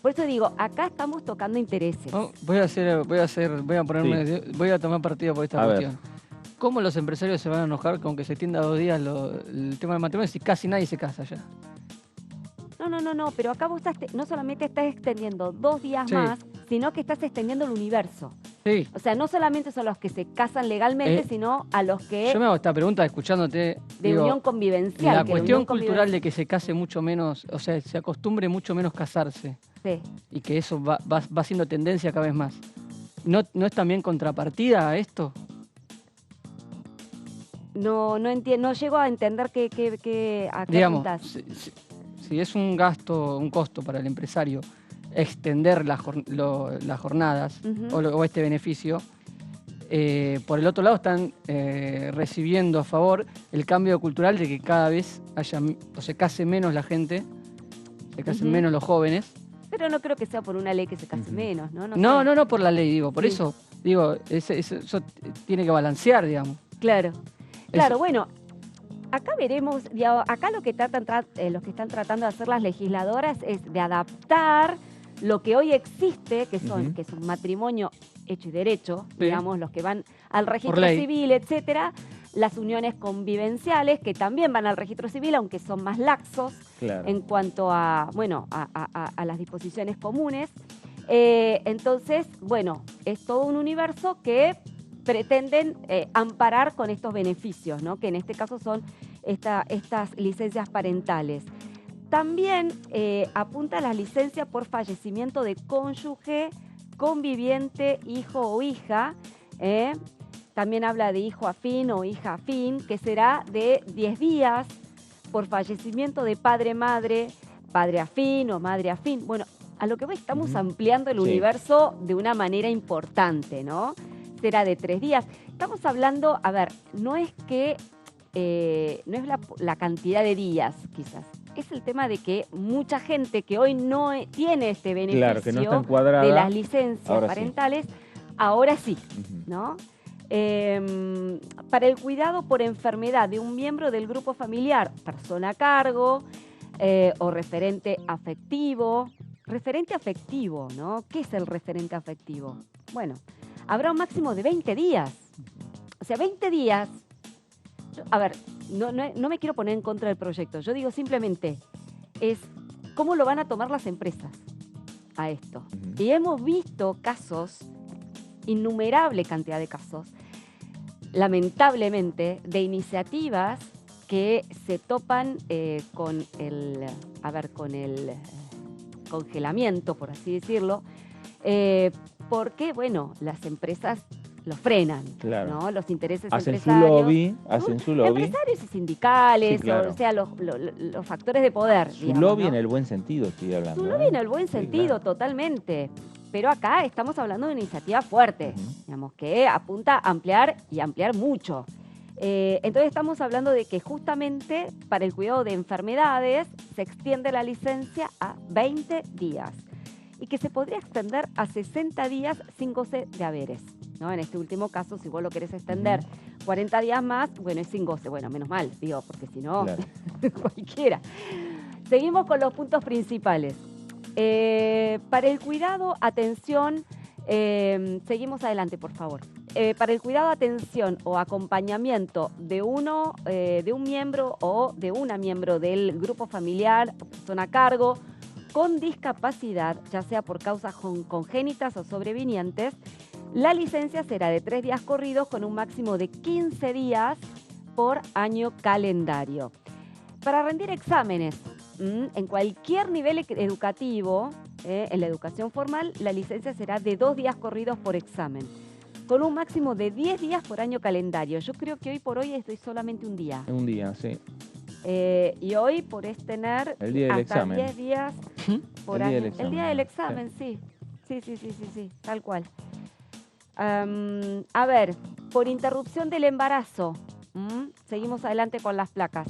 Por eso digo, acá estamos tocando intereses. Voy a tomar partido por esta cuestión. ¿Cómo los empresarios se van a enojar con que se extienda 2 días el tema del matrimonio si casi nadie se casa ya? No, pero acá vos no solamente estás extendiendo 2 días más, sino que estás extendiendo el universo. Sí. O sea, no solamente son los que se casan legalmente, sino a los que... Yo me hago esta pregunta escuchándote. Unión convivencial. La cuestión cultural de que se case mucho menos, o sea, se acostumbre mucho menos casarse. Sí. y que eso va siendo tendencia cada vez más. ¿No es también contrapartida a esto? No entiendo, no llego a entender a qué Digamos, apuntás. si es un gasto, un costo para el empresario extender las jornadas Ujú. o este beneficio, por el otro lado están recibiendo a favor el cambio cultural de que cada vez se case menos la gente, se casen Ujú. menos los jóvenes. Pero no creo que sea por una ley que se case Ujú. menos, ¿no? No por la ley, digo, por Sí. eso, digo, eso tiene que balancear, digamos. Claro. Claro, bueno, acá veremos, acá lo que los que están tratando de hacer las legisladoras es de adaptar lo que hoy existe, que es un matrimonio hecho y derecho, Sí. digamos, los que van al registro ley. civil, etcétera, las uniones convivenciales, que también van al registro civil, aunque son más laxos Claro. en cuanto a las disposiciones comunes. Entonces, bueno, es todo un universo que pretenden amparar con estos beneficios, ¿no? Que en este caso son estas licencias parentales. También apunta a las licencias por fallecimiento de cónyuge, conviviente, hijo o hija. También habla de hijo afín o hija afín, que será de 10 días por fallecimiento de padre-madre, padre afín o madre afín. Bueno, a lo que voy, estamos ampliando el universo de una manera importante, ¿no? Será de 3 días. Estamos hablando, a ver, no es que no es la cantidad de días, quizás. Es el tema de que mucha gente que hoy no tiene este beneficio Claro, que no está encuadrada, de las licencias ahora parentales, ahora sí, ¿no? Para el cuidado por enfermedad de un miembro del grupo familiar, persona a cargo o referente afectivo. Referente afectivo, ¿no? ¿Qué es el referente afectivo? Bueno, habrá un máximo de 20 días. O sea, 20 días. A ver, no me quiero poner en contra del proyecto. Yo digo simplemente, es cómo lo van a tomar las empresas a esto. Y hemos visto casos, innumerable cantidad de casos, lamentablemente, de iniciativas que se topan con el congelamiento, por así decirlo, porque, bueno, las empresas lo frenan, Claro. ¿no? Los intereses Hacen empresarios. su lobby. Empresarios y sindicales, Sí, claro. o sea, los factores de poder. Su digamos, lobby ¿no? en el buen sentido, estoy hablando. Su lobby en el buen Sí, sentido, claro. totalmente. Pero acá estamos hablando de una iniciativa fuerte, digamos, que apunta a ampliar y ampliar mucho. Entonces estamos hablando de que justamente para el cuidado de enfermedades se extiende la licencia a 20 días y que se podría extender a 60 días sin goce de haberes, ¿no? En este último caso, si vos lo querés extender 40 días más, bueno, es sin goce. Bueno, menos mal, digo, porque si no, Claro. cualquiera. Seguimos con los puntos principales. Para el cuidado, atención, seguimos adelante, por favor. Para el cuidado, atención o acompañamiento de un miembro o de una miembro del grupo familiar o persona a cargo con discapacidad, ya sea por causas congénitas o sobrevinientes, la licencia será de 3 días corridos con un máximo de 15 días por año calendario. Para rendir exámenes en cualquier nivel educativo, en la educación formal, la licencia será de 2 días corridos por examen, con un máximo de 10 días por año calendario. Yo creo que hoy por hoy estoy solamente un día. Un día, sí. Y hoy podés tener El día del hasta examen. 10 días por El día año. del examen. El día del examen, sí. Sí, tal cual. A ver, por interrupción del embarazo. Seguimos adelante con las placas.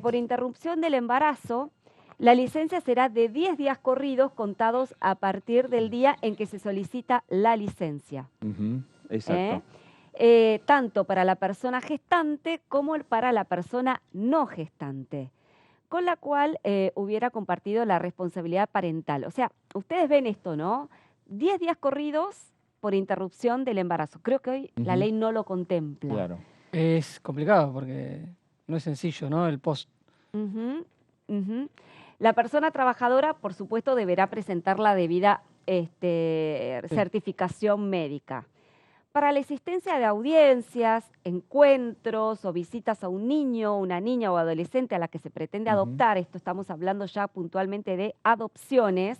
Por interrupción del embarazo, la licencia será de 10 días corridos contados a partir del día en que se solicita la licencia. Exacto. Tanto para la persona gestante como para la persona no gestante, con la cual hubiera compartido la responsabilidad parental. O sea, ustedes ven esto, ¿no? 10 días corridos por interrupción del embarazo. Creo que hoy la ley no lo contempla. Claro. Es complicado porque no es sencillo, ¿no? El post. La persona trabajadora, por supuesto, deberá presentar la debida certificación médica. Para la existencia de audiencias, encuentros o visitas a un niño, una niña o adolescente a la que se pretende adoptar, esto estamos hablando ya puntualmente de adopciones,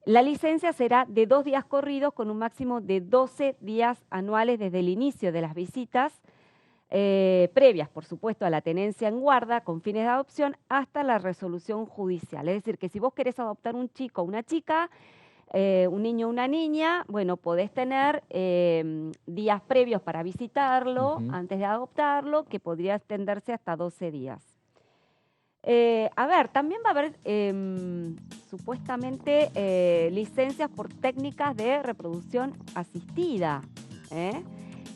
La licencia será de 2 días corridos con un máximo de 12 días anuales desde el inicio de las visitas, previas, por supuesto, a la tenencia en guarda con fines de adopción hasta la resolución judicial. Es decir, que si vos querés adoptar un chico o una chica, un niño o una niña, bueno, podés tener días previos para visitarlo antes de adoptarlo, que podría extenderse hasta 12 días. A ver, también va a haber supuestamente licencias por técnicas de reproducción asistida.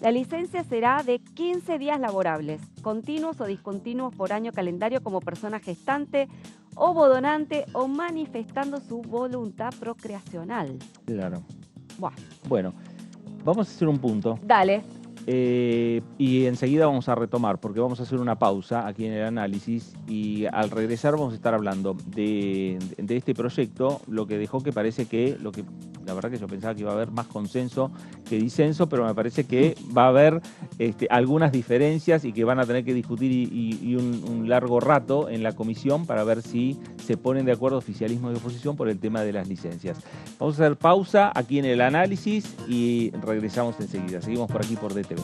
La licencia será de 15 días laborables, continuos o discontinuos por año calendario como persona gestante, ovodonante o manifestando su voluntad procreacional. Claro. Buah. Bueno, vamos a hacer un punto. Dale. Y enseguida vamos a retomar, porque vamos a hacer una pausa aquí en el análisis y al regresar vamos a estar hablando de este proyecto, lo que dejó que parece que, la verdad que yo pensaba que iba a haber más consenso que disenso, pero me parece que va a haber algunas diferencias y que van a tener que discutir y un largo rato en la comisión para ver si se ponen de acuerdo oficialismo y oposición por el tema de las licencias. Vamos a hacer pausa aquí en el análisis y regresamos enseguida. Seguimos por aquí por DTV.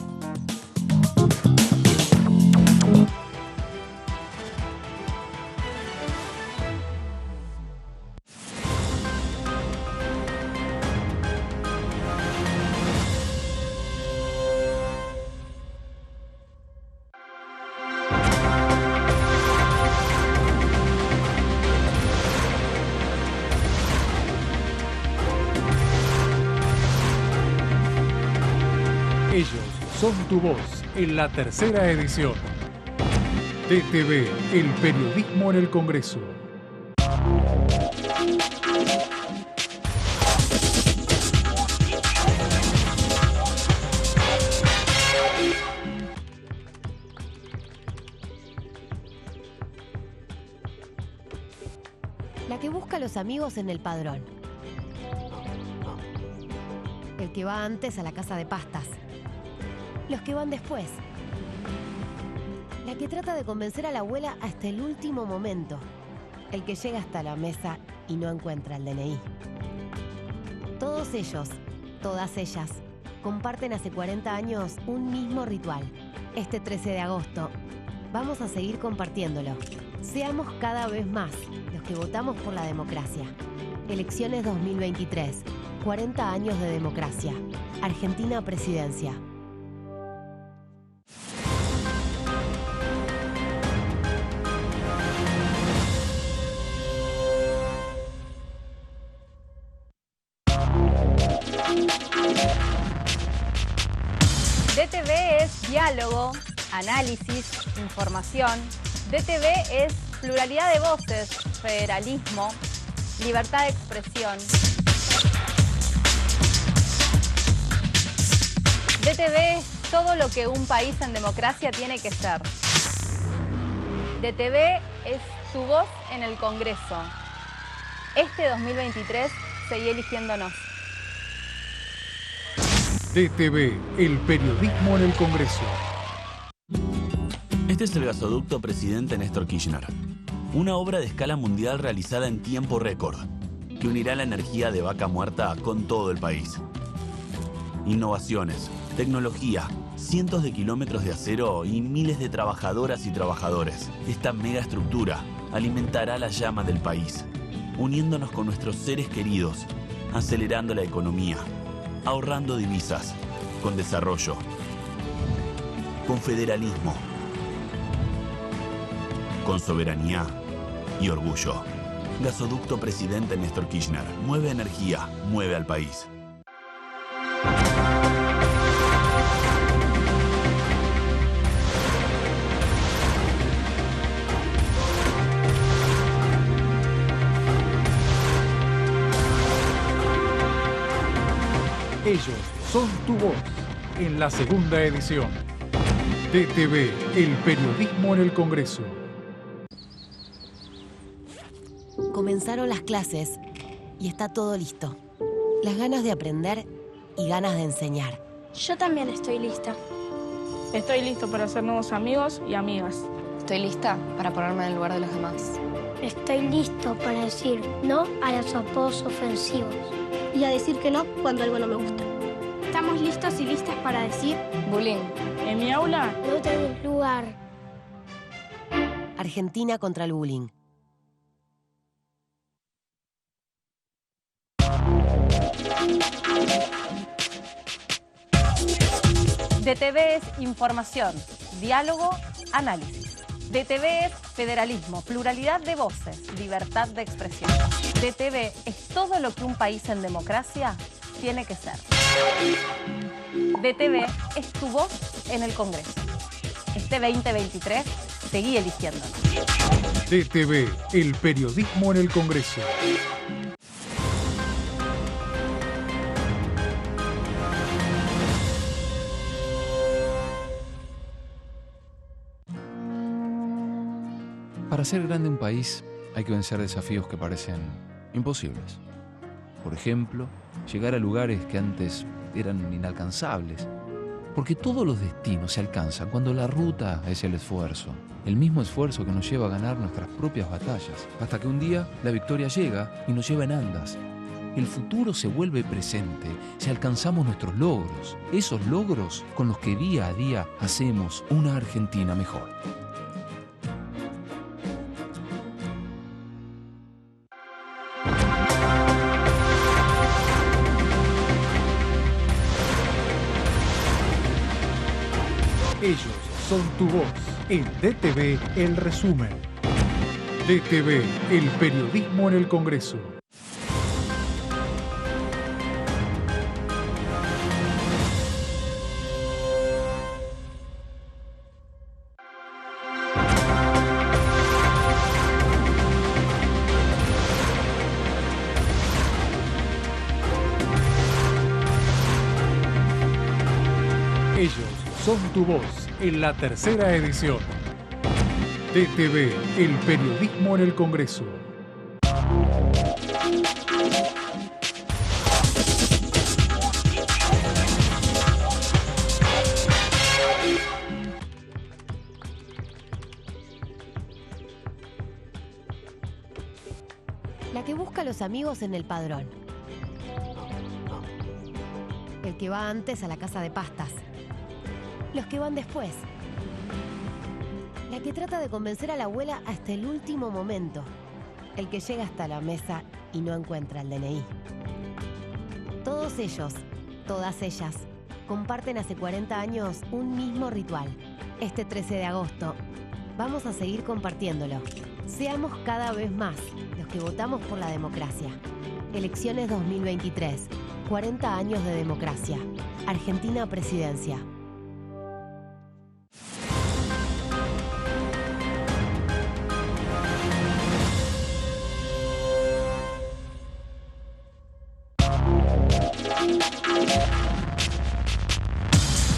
Ellos son tu voz en la tercera edición. DTV, el periodismo en el Congreso. La que busca a los amigos en el padrón. El que va antes a la casa de pastas. Los que van después. La que trata de convencer a la abuela hasta el último momento. El que llega hasta la mesa y no encuentra el DNI. Todos ellos, todas ellas, comparten hace 40 años un mismo ritual. Este 13 de agosto, vamos a seguir compartiéndolo. Seamos cada vez más los que votamos por la democracia. Elecciones 2023. 40 años de democracia. Argentina Presidencia. DTV es diálogo, análisis, información. DTV es pluralidad de voces, federalismo, libertad de expresión. DTV es todo lo que un país en democracia tiene que ser. DTV es tu voz en el Congreso. Este 2023 seguí eligiéndonos. DTV, el periodismo en el Congreso. Este es el gasoducto Presidente Néstor Kirchner. Una obra de escala mundial realizada en tiempo récord, que unirá la energía de Vaca Muerta con todo el país. Innovaciones, tecnología, cientos de kilómetros de acero y miles de trabajadoras y trabajadores. Esta megaestructura alimentará la llama del país, uniéndonos con nuestros seres queridos, acelerando la economía, ahorrando divisas, con desarrollo, con federalismo, con soberanía y orgullo. Gasoducto Presidente Néstor Kirchner. Mueve energía, mueve al país. Ellos son tu voz en la segunda edición. DTV, el periodismo en el Congreso. Comenzaron las clases y está todo listo. Las ganas de aprender y ganas de enseñar. Yo también estoy lista. Estoy listo para hacer nuevos amigos y amigas. Estoy lista para ponerme en el lugar de los demás. Estoy listo para decir no a los apodos ofensivos. Y a decir que no cuando algo no me gusta. Estamos listos y listas para decir Bullying. En mi aula no tenés lugar. Argentina contra el bullying. DTV es información, diálogo, análisis. DTV es federalismo, pluralidad de voces, libertad de expresión. DTV es todo lo que un país en democracia tiene que ser. DTV es tu voz en el Congreso. Este 2023, seguí eligiéndonos. DTV, el periodismo en el Congreso. Para ser grande un país hay que vencer desafíos que parecen imposibles. Por ejemplo, llegar a lugares que antes eran inalcanzables. Porque todos los destinos se alcanzan cuando la ruta es el esfuerzo. El mismo esfuerzo que nos lleva a ganar nuestras propias batallas. Hasta que un día la victoria llega y nos lleva en andas. El futuro se vuelve presente si alcanzamos nuestros logros. Esos logros con los que día a día hacemos una Argentina mejor. Ellos son tu voz. En DTV, el resumen. DTV, el periodismo en el Congreso. Ellos son tu voz en la tercera edición. DTV, el periodismo en el Congreso. La que busca a los amigos en el padrón. El que va antes a la casa de pastas. Los que van después. La que trata de convencer a la abuela hasta el último momento. El que llega hasta la mesa y no encuentra el DNI. Todos ellos, todas ellas, comparten hace 40 años un mismo ritual. Este 13 de agosto, vamos a seguir compartiéndolo. Seamos cada vez más los que votamos por la democracia. Elecciones 2023. 40 años de democracia. Argentina presidencia.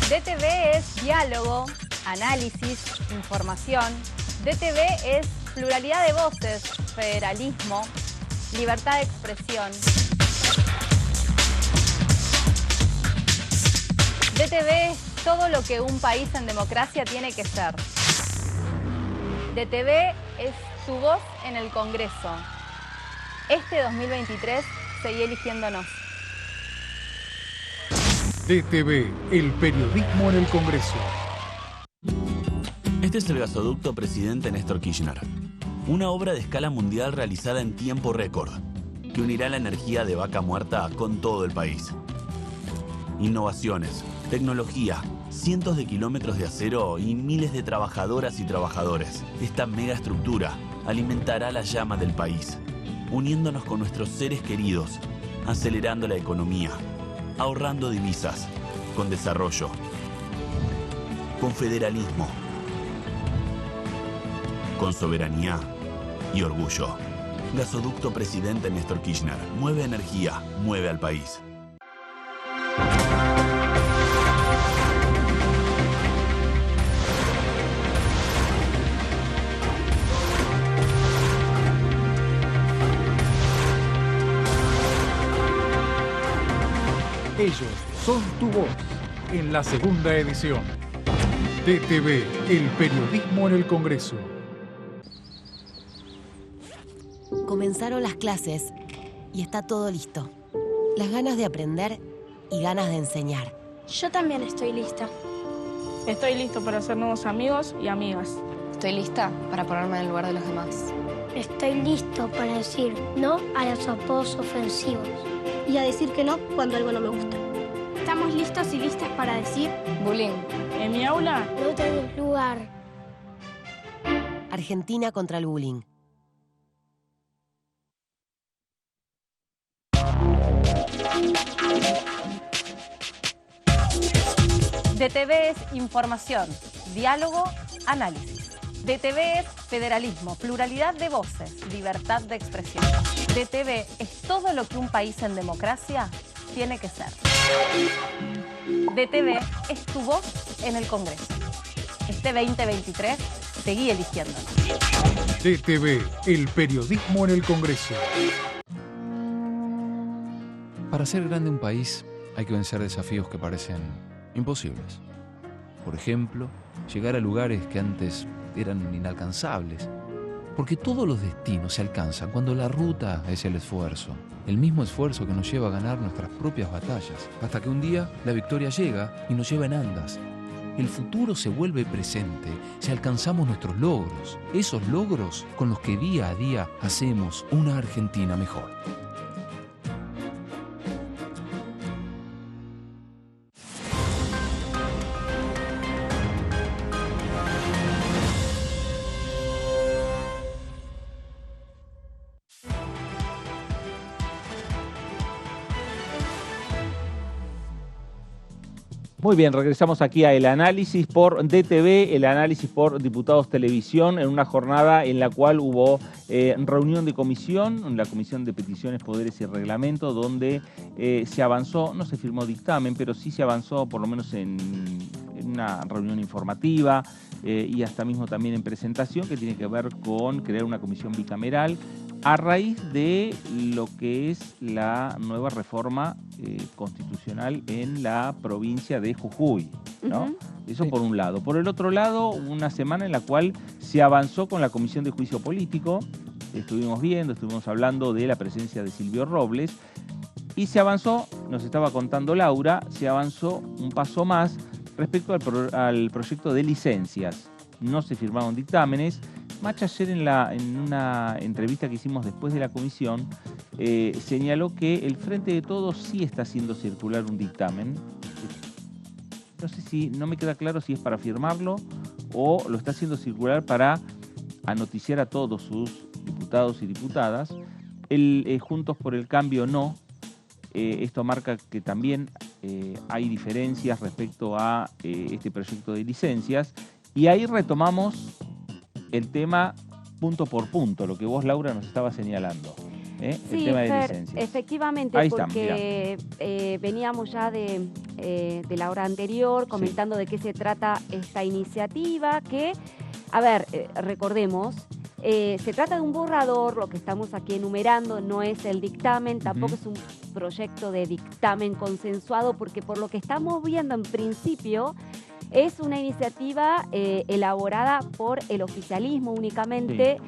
DTV es diálogo, análisis, información. DTV es pluralidad de voces, federalismo, libertad de expresión. DTV es todo lo que un país en democracia tiene que ser. DTV es tu voz en el Congreso. Este 2023, seguí eligiéndonos. DTV, el periodismo en el Congreso. Este es el gasoducto Presidente Néstor Kirchner. Una obra de escala mundial realizada en tiempo récord, que unirá la energía de Vaca Muerta con todo el país. Innovaciones, tecnología, cientos de kilómetros de acero y miles de trabajadoras y trabajadores. Esta megaestructura alimentará la llama del país, uniéndonos con nuestros seres queridos, acelerando la economía, ahorrando divisas, con desarrollo, con federalismo, con soberanía y orgullo. Gasoducto Presidente Néstor Kirchner. Mueve energía, mueve al país. Ellos son tu voz en la segunda edición. DTV, el periodismo en el Congreso. Comenzaron las clases y está todo listo. Las ganas de aprender y ganas de enseñar. Yo también estoy lista. Estoy listo para hacer nuevos amigos y amigas. Estoy lista para ponerme en el lugar de los demás. Estoy listo para decir no a los apodos ofensivos. Y a decir que no cuando algo no me gusta. Estamos listos y listas para decir bullying. En mi aula no tenés lugar. Argentina contra el bullying. DTV es información, diálogo, análisis. DTV es federalismo, pluralidad de voces, libertad de expresión. DTV es todo lo que un país en democracia tiene que ser. DTV es tu voz en el Congreso. Este 2023, seguí eligiéndonos. DTV, el periodismo en el Congreso. Para hacer grande un país hay que vencer desafíos que parecen imposibles. Por ejemplo, llegar a lugares que antes eran inalcanzables. Porque todos los destinos se alcanzan cuando la ruta es el esfuerzo. El mismo esfuerzo que nos lleva a ganar nuestras propias batallas. Hasta que un día la victoria llega y nos lleva en andas. El futuro se vuelve presente si alcanzamos nuestros logros. Esos logros con los que día a día hacemos una Argentina mejor. Muy bien, regresamos aquí a El Análisis por DTV, el análisis por Diputados Televisión, en una jornada en la cual hubo reunión de comisión, en la Comisión de Peticiones, Poderes y Reglamento, donde se avanzó, no se firmó dictamen, pero sí se avanzó por lo menos en una reunión informativa y hasta mismo también en presentación, que tiene que ver con crear una comisión bicameral a raíz de lo que es la nueva reforma constitucional en la provincia de Jujuy, ¿no? Eso por un lado. Por el otro lado, una semana en la cual se avanzó con la Comisión de Juicio Político. Estuvimos hablando de la presencia de Silvio Robles y se avanzó, nos estaba contando Laura, se avanzó un paso más respecto al proyecto de licencias. No se firmaron dictámenes. Macha ayer en una entrevista que hicimos después de la comisión señaló que el Frente de Todos sí está haciendo circular un dictamen. No me queda claro si es para firmarlo o lo está haciendo circular para anoticiar a todos sus diputados y diputadas. Juntos por el Cambio no. Esto marca que también hay diferencias respecto a este proyecto de licencias. Y ahí retomamos el tema punto por punto, lo que vos, Laura, nos estabas señalando. Sí, el tema de Fer, licencias. efectivamente, ahí porque veníamos ya de la hora anterior comentando de qué se trata esta iniciativa, que, a ver, recordemos, se trata de un borrador, lo que estamos aquí enumerando no es el dictamen, tampoco es un proyecto de dictamen consensuado, porque por lo que estamos viendo en principio es una iniciativa elaborada por el oficialismo únicamente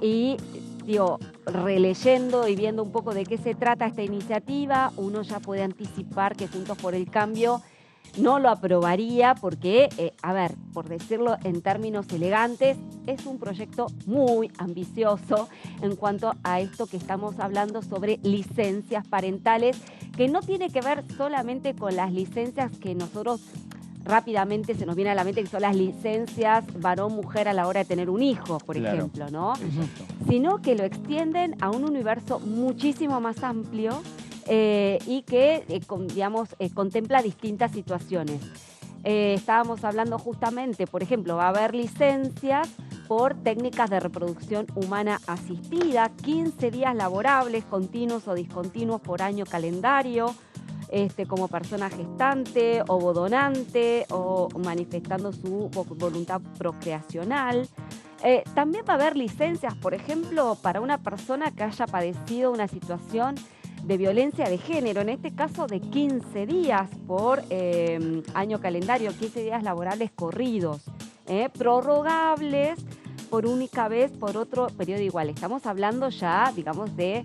y, digo, releyendo y viendo un poco de qué se trata esta iniciativa, uno ya puede anticipar que Juntos por el Cambio no lo aprobaría porque, a ver, por decirlo en términos elegantes, es un proyecto muy ambicioso en cuanto a esto que estamos hablando sobre licencias parentales, que no tiene que ver solamente con las licencias que nosotros rápidamente se nos viene a la mente, que son las licencias varón-mujer a la hora de tener un hijo, por ejemplo, ¿no? Exacto. Sino que lo extienden a un universo muchísimo más amplio y que, digamos, contempla distintas situaciones. Estábamos hablando justamente, por ejemplo, va a haber licencias por técnicas de reproducción humana asistida, 15 días laborables, continuos o discontinuos por año calendario, como persona gestante, ovodonante o manifestando su voluntad procreacional. También va a haber licencias, por ejemplo, para una persona que haya padecido una situación de violencia de género, en este caso de 15 días por año calendario, 15 días laborables corridos, prorrogables por única vez por otro periodo igual. Estamos hablando ya, digamos, de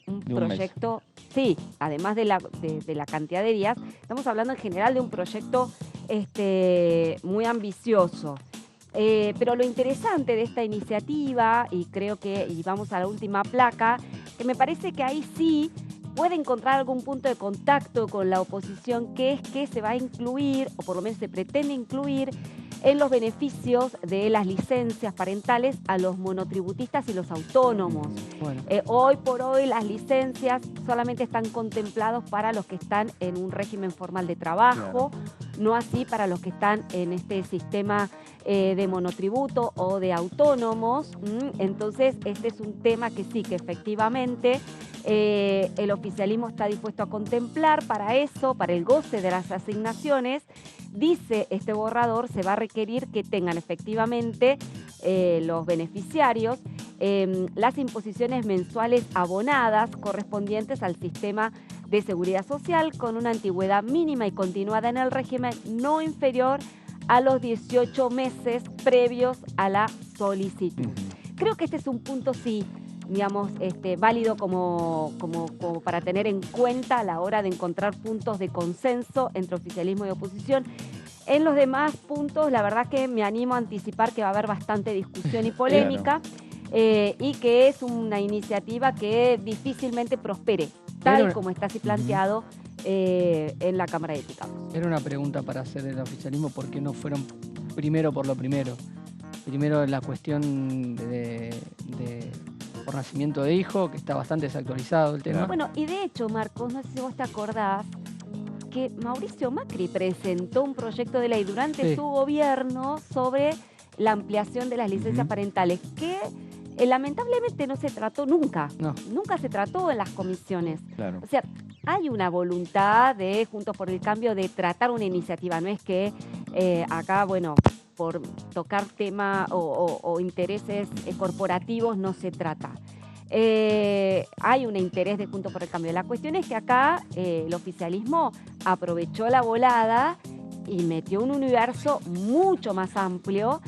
un proyecto, sí, además de la cantidad de días, estamos hablando en general de un proyecto muy ambicioso. Pero lo interesante de esta iniciativa, y creo que, y vamos a la última placa, que me parece que ahí sí puede encontrar algún punto de contacto con la oposición, que es que se va a incluir, o por lo menos se pretende incluir, en los beneficios de las licencias parentales a los monotributistas y los autónomos. Bueno. Hoy por hoy las licencias solamente están contemplados para los que están en un régimen formal de trabajo, no así para los que están en este sistema de monotributo o de autónomos. Entonces este es un tema que sí, que efectivamente el oficialismo está dispuesto a contemplar para eso, para el goce de las asignaciones. Dice este borrador, se va a requerir que tengan efectivamente los beneficiarios las imposiciones mensuales abonadas correspondientes al sistema de seguridad social con una antigüedad mínima y continuada en el régimen no inferior a los 18 meses previos a la solicitud. Creo que este es un punto, sí, digamos, válido como para tener en cuenta a la hora de encontrar puntos de consenso entre oficialismo y oposición. En los demás puntos, la verdad que me animo a anticipar que va a haber bastante discusión y polémica, y que es una iniciativa que difícilmente prospere, tal como está así planteado en la Cámara de Diputados. Era una pregunta para hacer el oficialismo, ¿por qué no fueron primero por lo primero? Primero la cuestión por nacimiento de hijo, que está bastante desactualizado el tema. Bueno, y de hecho, Marcos, no sé si vos te acordás, que Mauricio Macri presentó un proyecto de ley durante su gobierno sobre la ampliación de las licencias parentales, que lamentablemente no se trató nunca. Nunca se trató en las comisiones. Claro. O sea, hay una voluntad de Juntos por el Cambio de tratar una iniciativa. No es que acá, bueno, por tocar tema o intereses corporativos no se trata. Hay un interés de Juntos por el Cambio. La cuestión es que acá el oficialismo aprovechó la volada y metió un universo mucho más amplio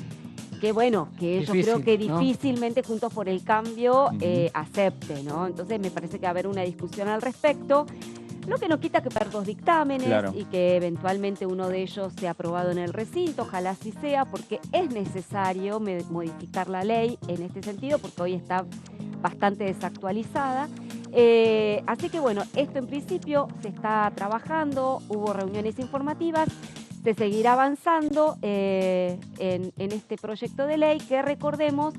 que, bueno, que ellos creo que difícilmente Juntos por el Cambio acepte, ¿no? Entonces me parece que va a haber una discusión al respecto. Lo que no quita que para dos dictámenes y que eventualmente uno de ellos sea aprobado en el recinto, ojalá así sea, porque es necesario modificar la ley en este sentido, porque hoy está bastante desactualizada. Así que bueno, esto en principio se está trabajando, hubo reuniones informativas, se seguirá avanzando en este proyecto de ley que, recordemos,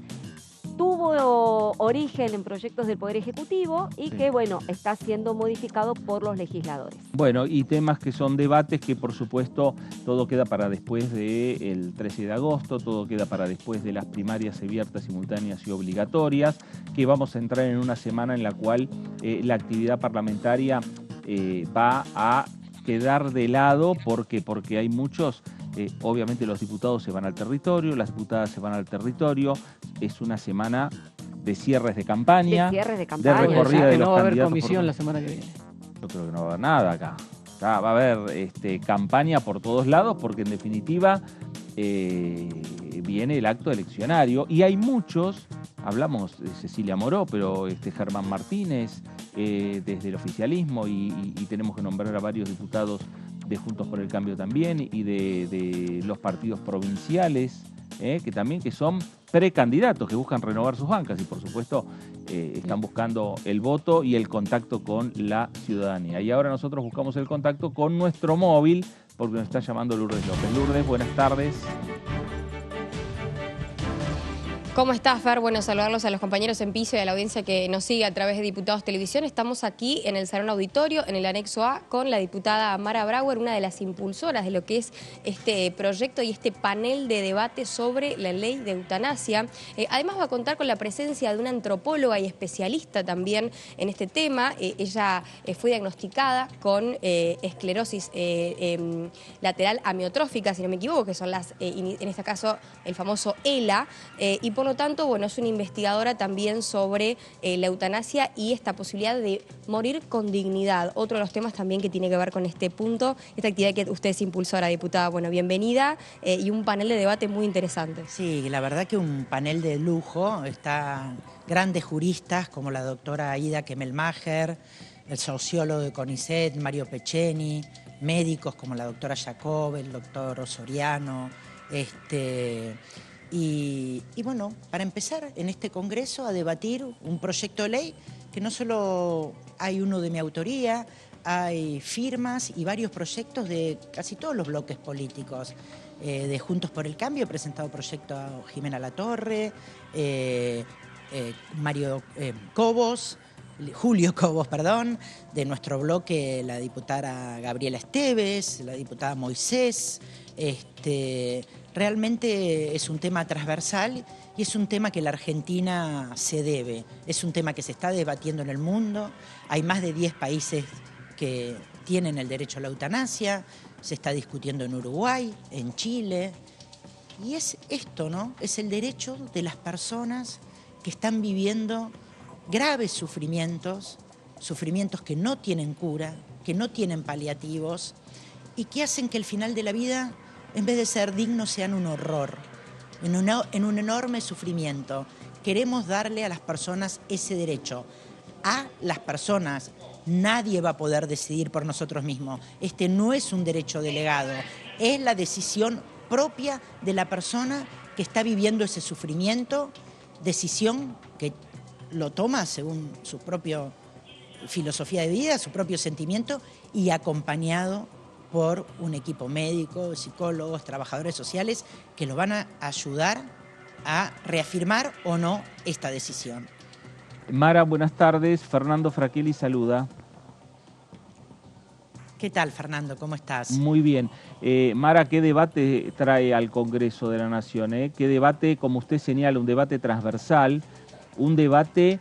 tuvo origen en proyectos del Poder Ejecutivo y que, bueno, está siendo modificado por los legisladores. Bueno, y temas que son debates que, por supuesto, todo queda para después del 13 de agosto, todo queda para después de las primarias abiertas, simultáneas y obligatorias, que vamos a entrar en una semana en la cual la actividad parlamentaria va a quedar de lado. ¿Por qué? Porque hay muchos... obviamente los diputados se van al territorio, las diputadas se van al territorio. Es una semana de cierres de campaña. De cierres de campaña. De recorrida de los candidatos. No va a haber comisión la semana que viene. Yo creo que no va a haber nada acá. Va a haber campaña por todos lados porque en definitiva viene el acto eleccionario. Y hay muchos, hablamos de Cecilia Moró, pero Germán Martínez, desde el oficialismo, y tenemos que nombrar a varios diputados de Juntos por el Cambio también, y de los partidos provinciales, que son precandidatos, que buscan renovar sus bancas y por supuesto están buscando el voto y el contacto con la ciudadanía. Y ahora nosotros buscamos el contacto con nuestro móvil, porque nos está llamando Lourdes López. Lourdes, buenas tardes. ¿Cómo estás, Fer? Bueno, saludarlos a los compañeros en piso y a la audiencia que nos sigue a través de Diputados Televisión. Estamos aquí en el Salón Auditorio, en el Anexo A, con la diputada Mara Brauer, una de las impulsoras de lo que es este proyecto y este panel de debate sobre la ley de eutanasia. Además va a contar con la presencia de una antropóloga y especialista también en este tema. Ella fue diagnosticada con esclerosis lateral amiotrófica, si no me equivoco, que son las, en este caso, el famoso ELA, y por por lo tanto, bueno, es una investigadora también sobre la eutanasia y esta posibilidad de morir con dignidad. Otro de los temas también que tiene que ver con este punto, esta actividad que usted es impulsora, diputada. Bueno, bienvenida y un panel de debate muy interesante. Sí, la verdad que un panel de lujo. Están grandes juristas como la doctora Aida Kemelmacher, el sociólogo de CONICET, Mario Peceni, médicos como la doctora Jacob, el doctor Soriano, y bueno, para empezar en este congreso a debatir un proyecto de ley que no solo hay uno de mi autoría, hay firmas y varios proyectos de casi todos los bloques políticos. De Juntos por el Cambio he presentado proyecto a Jimena Latorre, Julio Cobos, perdón, de nuestro bloque la diputada Gabriela Esteves, la diputada Moisés. Realmente es un tema transversal y es un tema que la Argentina se debe. Es un tema que se está debatiendo en el mundo. Hay más de 10 países que tienen el derecho a la eutanasia. Se está discutiendo en Uruguay, en Chile. Y es esto, ¿no? Es el derecho de las personas que están viviendo graves sufrimientos, sufrimientos que no tienen cura, que no tienen paliativos y que hacen que el final de la vida, en vez de ser dignos, sean un horror, en un enorme sufrimiento. Queremos darle a las personas ese derecho. A las personas, nadie va a poder decidir por nosotros mismos. Este no es un derecho delegado, es la decisión propia de la persona que está viviendo ese sufrimiento, decisión que lo toma según su propia filosofía de vida, su propio sentimiento y acompañado por un equipo médico, psicólogos, trabajadores sociales que lo van a ayudar a reafirmar o no esta decisión. Mara, buenas tardes. Fernando Fraquelli saluda. ¿Qué tal, Fernando? ¿Cómo estás? Muy bien. Mara, ¿qué debate trae al Congreso de la Nación? ¿Qué debate, como usted señala, un debate transversal, un debate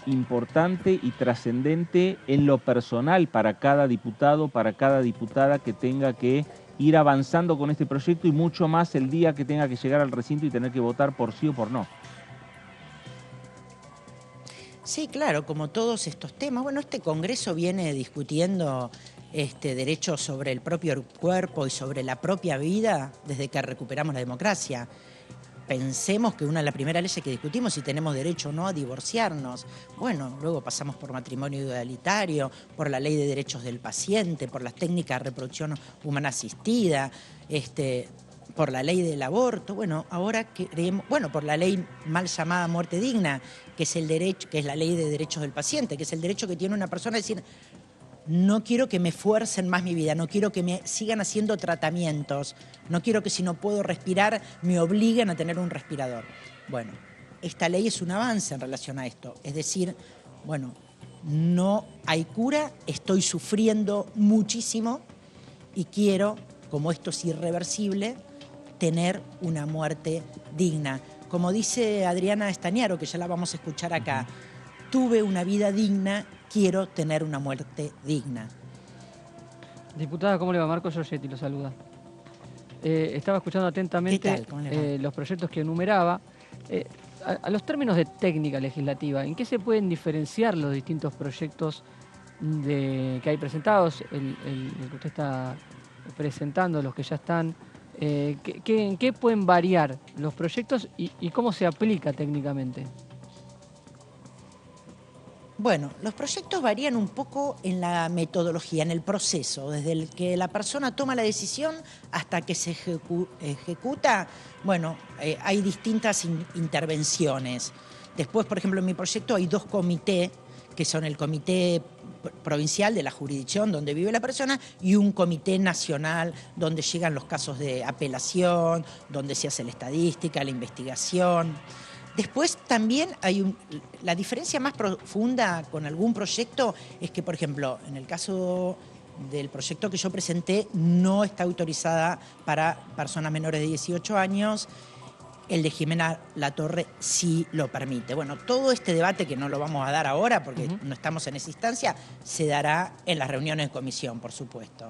importante y trascendente en lo personal para cada diputado, para cada diputada que tenga que ir avanzando con este proyecto y mucho más el día que tenga que llegar al recinto y tener que votar por sí o por no? Sí, claro, como todos estos temas. Bueno, este Congreso viene discutiendo derechos sobre el propio cuerpo y sobre la propia vida desde que recuperamos la democracia. Pensemos que una de las primeras leyes que discutimos si tenemos derecho o no a divorciarnos. Bueno, luego pasamos por matrimonio igualitario, por la ley de derechos del paciente, por las técnicas de reproducción humana asistida, por la ley del aborto. Bueno, ahora queremos, por la ley mal llamada muerte digna, que es el derecho, que es la ley de derechos del paciente, que es el derecho que tiene una persona a decir: no quiero que me fuercen más mi vida, no quiero que me sigan haciendo tratamientos, no quiero que si no puedo respirar me obliguen a tener un respirador. Bueno, esta ley es un avance en relación a esto. Es decir, bueno, no hay cura, estoy sufriendo muchísimo y quiero, como esto es irreversible, tener una muerte digna. Como dice Adriana Estañaro, que ya la vamos a escuchar acá, tuve una vida digna, quiero tener una muerte digna. Diputada, ¿cómo le va? Marco Giorgetti lo saluda. Estaba escuchando atentamente los proyectos que enumeraba. A los términos de técnica legislativa, ¿en qué se pueden diferenciar los distintos proyectos que hay presentados? El que usted está presentando, los que ya están. ¿En qué pueden variar los proyectos y cómo se aplica técnicamente? Bueno, los proyectos varían un poco en la metodología, en el proceso, desde el que la persona toma la decisión hasta que se ejecuta. Bueno, hay distintas intervenciones. Después, por ejemplo, en mi proyecto hay 2 comités, que son el comité provincial de la jurisdicción donde vive la persona y un comité nacional donde llegan los casos de apelación, donde se hace la estadística, la investigación. Después también hay la diferencia más profunda con algún proyecto es que, por ejemplo, en el caso del proyecto que yo presenté, no está autorizada para personas menores de 18 años. El de Jimena Latorre sí lo permite. Bueno, todo este debate, que no lo vamos a dar ahora porque no estamos en esa instancia, se dará en las reuniones de comisión, por supuesto.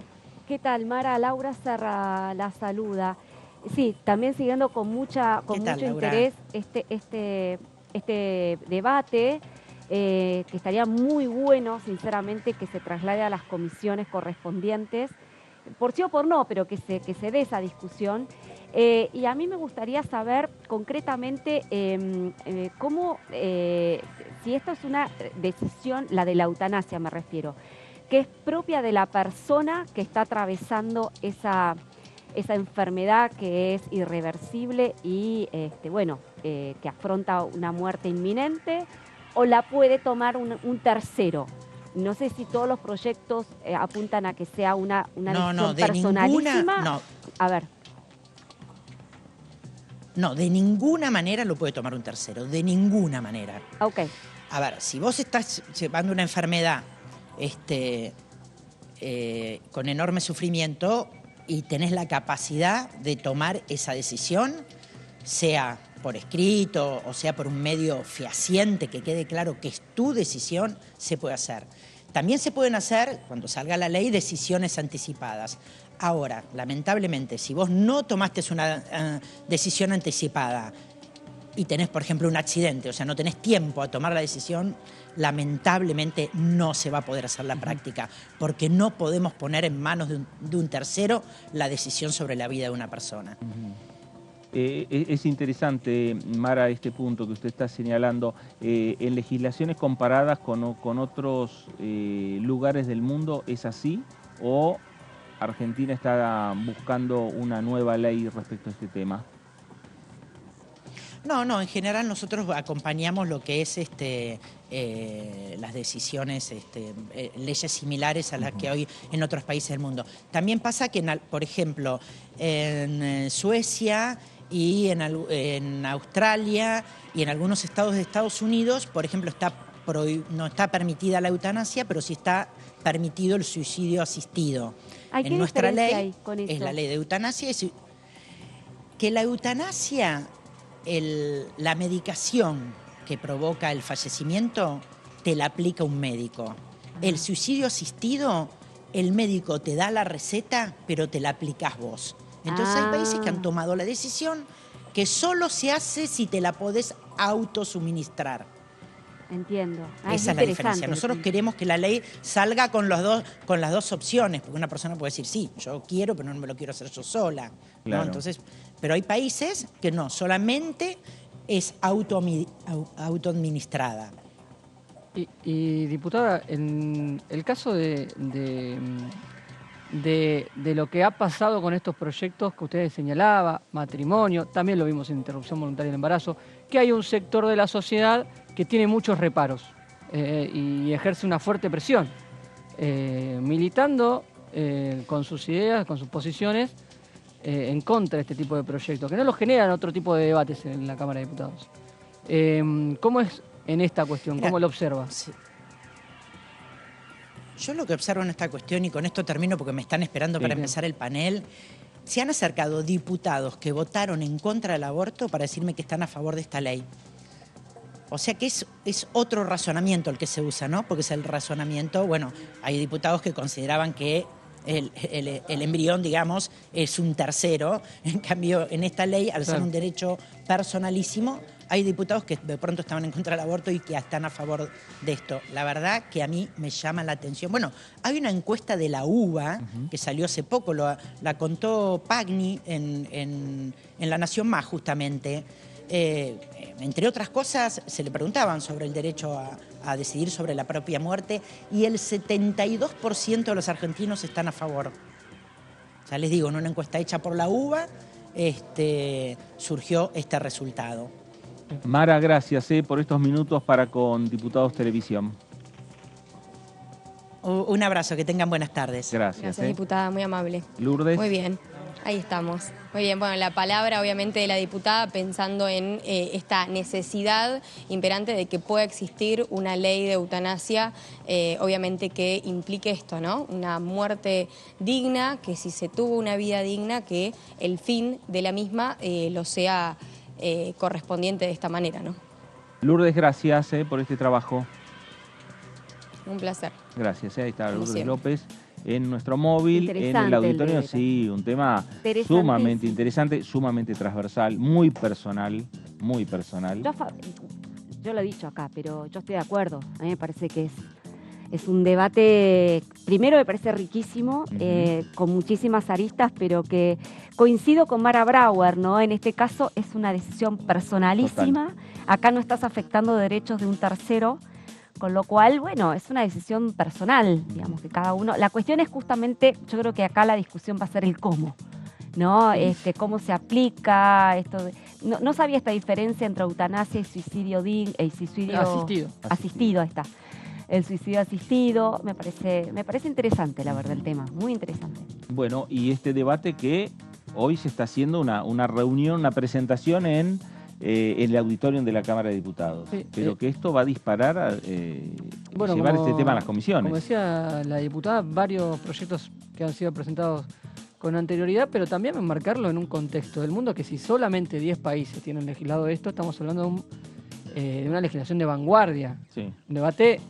¿Qué tal, Mara? Laura Serra la saluda. Sí, también siguiendo con mucho interés este debate, que estaría muy bueno, sinceramente, que se traslade a las comisiones correspondientes, por sí o por no, pero que se dé esa discusión. Y a mí me gustaría saber concretamente cómo, si esto es una decisión, la de la eutanasia me refiero, que es propia de la persona que está atravesando esa enfermedad que es irreversible y que afronta una muerte inminente, o la puede tomar un tercero. No sé si todos los proyectos apuntan a que sea una decisión personalísima. No. A ver. No, de ninguna manera lo puede tomar un tercero, de ninguna manera. Ok. A ver, si vos estás llevando una enfermedad con enorme sufrimiento y tenés la capacidad de tomar esa decisión, sea por escrito o sea por un medio fehaciente que quede claro que es tu decisión, se puede hacer. También se pueden hacer, cuando salga la ley, decisiones anticipadas. Ahora, lamentablemente, si vos no tomaste una decisión anticipada y tenés, por ejemplo, un accidente, o sea, no tenés tiempo a tomar la decisión, lamentablemente no se va a poder hacer la práctica, porque no podemos poner en manos de un tercero la decisión sobre la vida de una persona. Es interesante, Mara, este punto que usted está señalando. En legislaciones comparadas con otros lugares del mundo, ¿es así? ¿O Argentina está buscando una nueva ley respecto a este tema? No, en general nosotros acompañamos lo que es las decisiones, leyes similares a las que hoy en otros países del mundo. También pasa que, por ejemplo, en Suecia y en Australia y en algunos estados de Estados Unidos, por ejemplo, no está permitida la eutanasia, pero sí está permitido el suicidio asistido. En nuestra ley, es la ley de eutanasia, es que la eutanasia, la medicación que provoca el fallecimiento, te la aplica un médico. El suicidio asistido, el médico te da la receta, pero te la aplicás vos. Entonces hay países que han tomado la decisión que solo se hace si te la podés autosuministrar. Entiendo. Esa es la diferencia. Nosotros queremos que la ley salga con las dos opciones, porque una persona puede decir, sí, yo quiero, pero no me lo quiero hacer yo sola. Claro. ¿No? Entonces, pero hay países que no, solamente es autoadministrada. Y diputada, en el caso de lo que ha pasado con estos proyectos que usted señalaba, matrimonio, también lo vimos en interrupción voluntaria del embarazo, que hay un sector de la sociedad que tiene muchos reparos y ejerce una fuerte presión, militando con sus ideas, con sus posiciones, en contra de este tipo de proyectos, que no los generan otro tipo de debates en la Cámara de Diputados. ¿Cómo es en esta cuestión? ¿Cómo lo observa? Sí. Yo lo que observo en esta cuestión, y con esto termino porque me están esperando para empezar el panel, se han acercado diputados que votaron en contra del aborto para decirme que están a favor de esta ley. O sea que es otro razonamiento el que se usa, ¿no? Porque es el razonamiento, bueno, hay diputados que consideraban que el embrión, digamos, es un tercero. En cambio, en esta ley, al ser un derecho personalísimo, hay diputados que de pronto estaban en contra del aborto y que están a favor de esto. La verdad que a mí me llama la atención. Bueno, hay una encuesta de la UBA que salió hace poco, la contó Pagni en La Nación Más, justamente. Entre otras cosas, se le preguntaban sobre el derecho a decidir sobre la propia muerte y el 72% de los argentinos están a favor. Ya les digo, en una encuesta hecha por la UBA surgió este resultado. Mara, gracias por estos minutos para con Diputados Televisión. Un abrazo, que tengan buenas tardes. Gracias. Gracias, diputada, muy amable. Lourdes. Muy bien. Ahí estamos. Muy bien, bueno, la palabra obviamente de la diputada pensando en esta necesidad imperante de que pueda existir una ley de eutanasia, obviamente que implique esto, ¿no? Una muerte digna, que si se tuvo una vida digna, que el fin de la misma lo sea correspondiente de esta manera, ¿no? Lourdes, gracias por este trabajo. Un placer. Gracias, ahí está Lourdes López. en nuestro móvil, en el auditorio. Sí, un tema sumamente interesante, sumamente transversal, muy personal, muy personal. Yo lo he dicho acá, pero yo estoy de acuerdo. A mí me parece que es un debate, primero me parece riquísimo, con muchísimas aristas, pero que coincido con Mara Brauer, ¿no? En este caso es una decisión personalísima. Total. Acá no estás afectando derechos de un tercero, con lo cual, bueno, es una decisión personal, digamos, que cada uno... La cuestión es justamente, yo creo que acá la discusión va a ser el cómo, ¿no? Cómo se aplica esto. No sabía esta diferencia entre eutanasia y suicidio asistido. Ahí está. El suicidio asistido, me parece interesante, la verdad, el tema, muy interesante. Bueno, y este debate que hoy se está haciendo una reunión, una presentación en el auditorio de la Cámara de Diputados, pero que esto va a disparar llevar este tema a las comisiones. Como decía la diputada, varios proyectos que han sido presentados con anterioridad, pero también enmarcarlo en un contexto del mundo que si solamente 10 países tienen legislado esto, estamos hablando de una legislación de vanguardia, un debate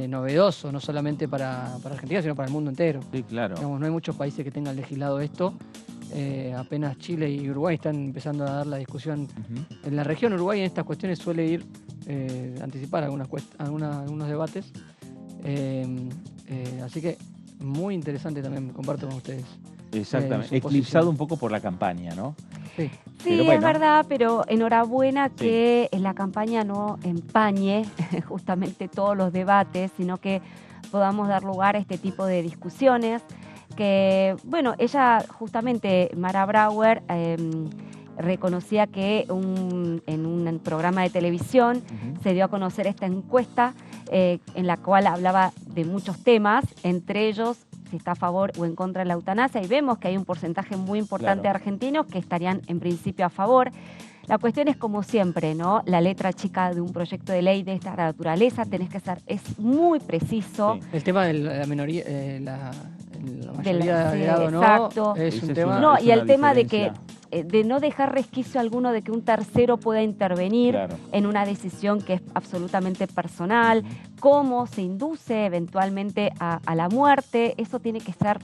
novedoso, no solamente para Argentina, sino para el mundo entero. Sí, claro. Digamos, no hay muchos países que tengan legislado esto. Apenas Chile y Uruguay están empezando a dar la discusión. En la región Uruguay en estas cuestiones suele ir anticipar algunos debates. Así que muy interesante también, comparto con ustedes. Exactamente, eclipsado un poco por la campaña, ¿no? Sí, bueno, es verdad, pero enhorabuena que la campaña no empañe justamente todos los debates, sino que podamos dar lugar a este tipo de discusiones. Que, bueno, ella justamente, Mara Brauer, reconocía que en un programa de televisión se dio a conocer esta encuesta en la cual hablaba de muchos temas, entre ellos si está a favor o en contra de la eutanasia, y vemos que hay un porcentaje muy importante de argentinos que estarían en principio a favor. La cuestión es como siempre, ¿no? La letra chica de un proyecto de ley de esta naturaleza es muy preciso. Sí. El tema de la minoría, la mayoría de grado, ¿no? Exacto. Es un tema. No, y el tema de que de no dejar resquicio alguno de que un tercero pueda intervenir en una decisión que es absolutamente personal, cómo se induce eventualmente a la muerte, eso tiene que ser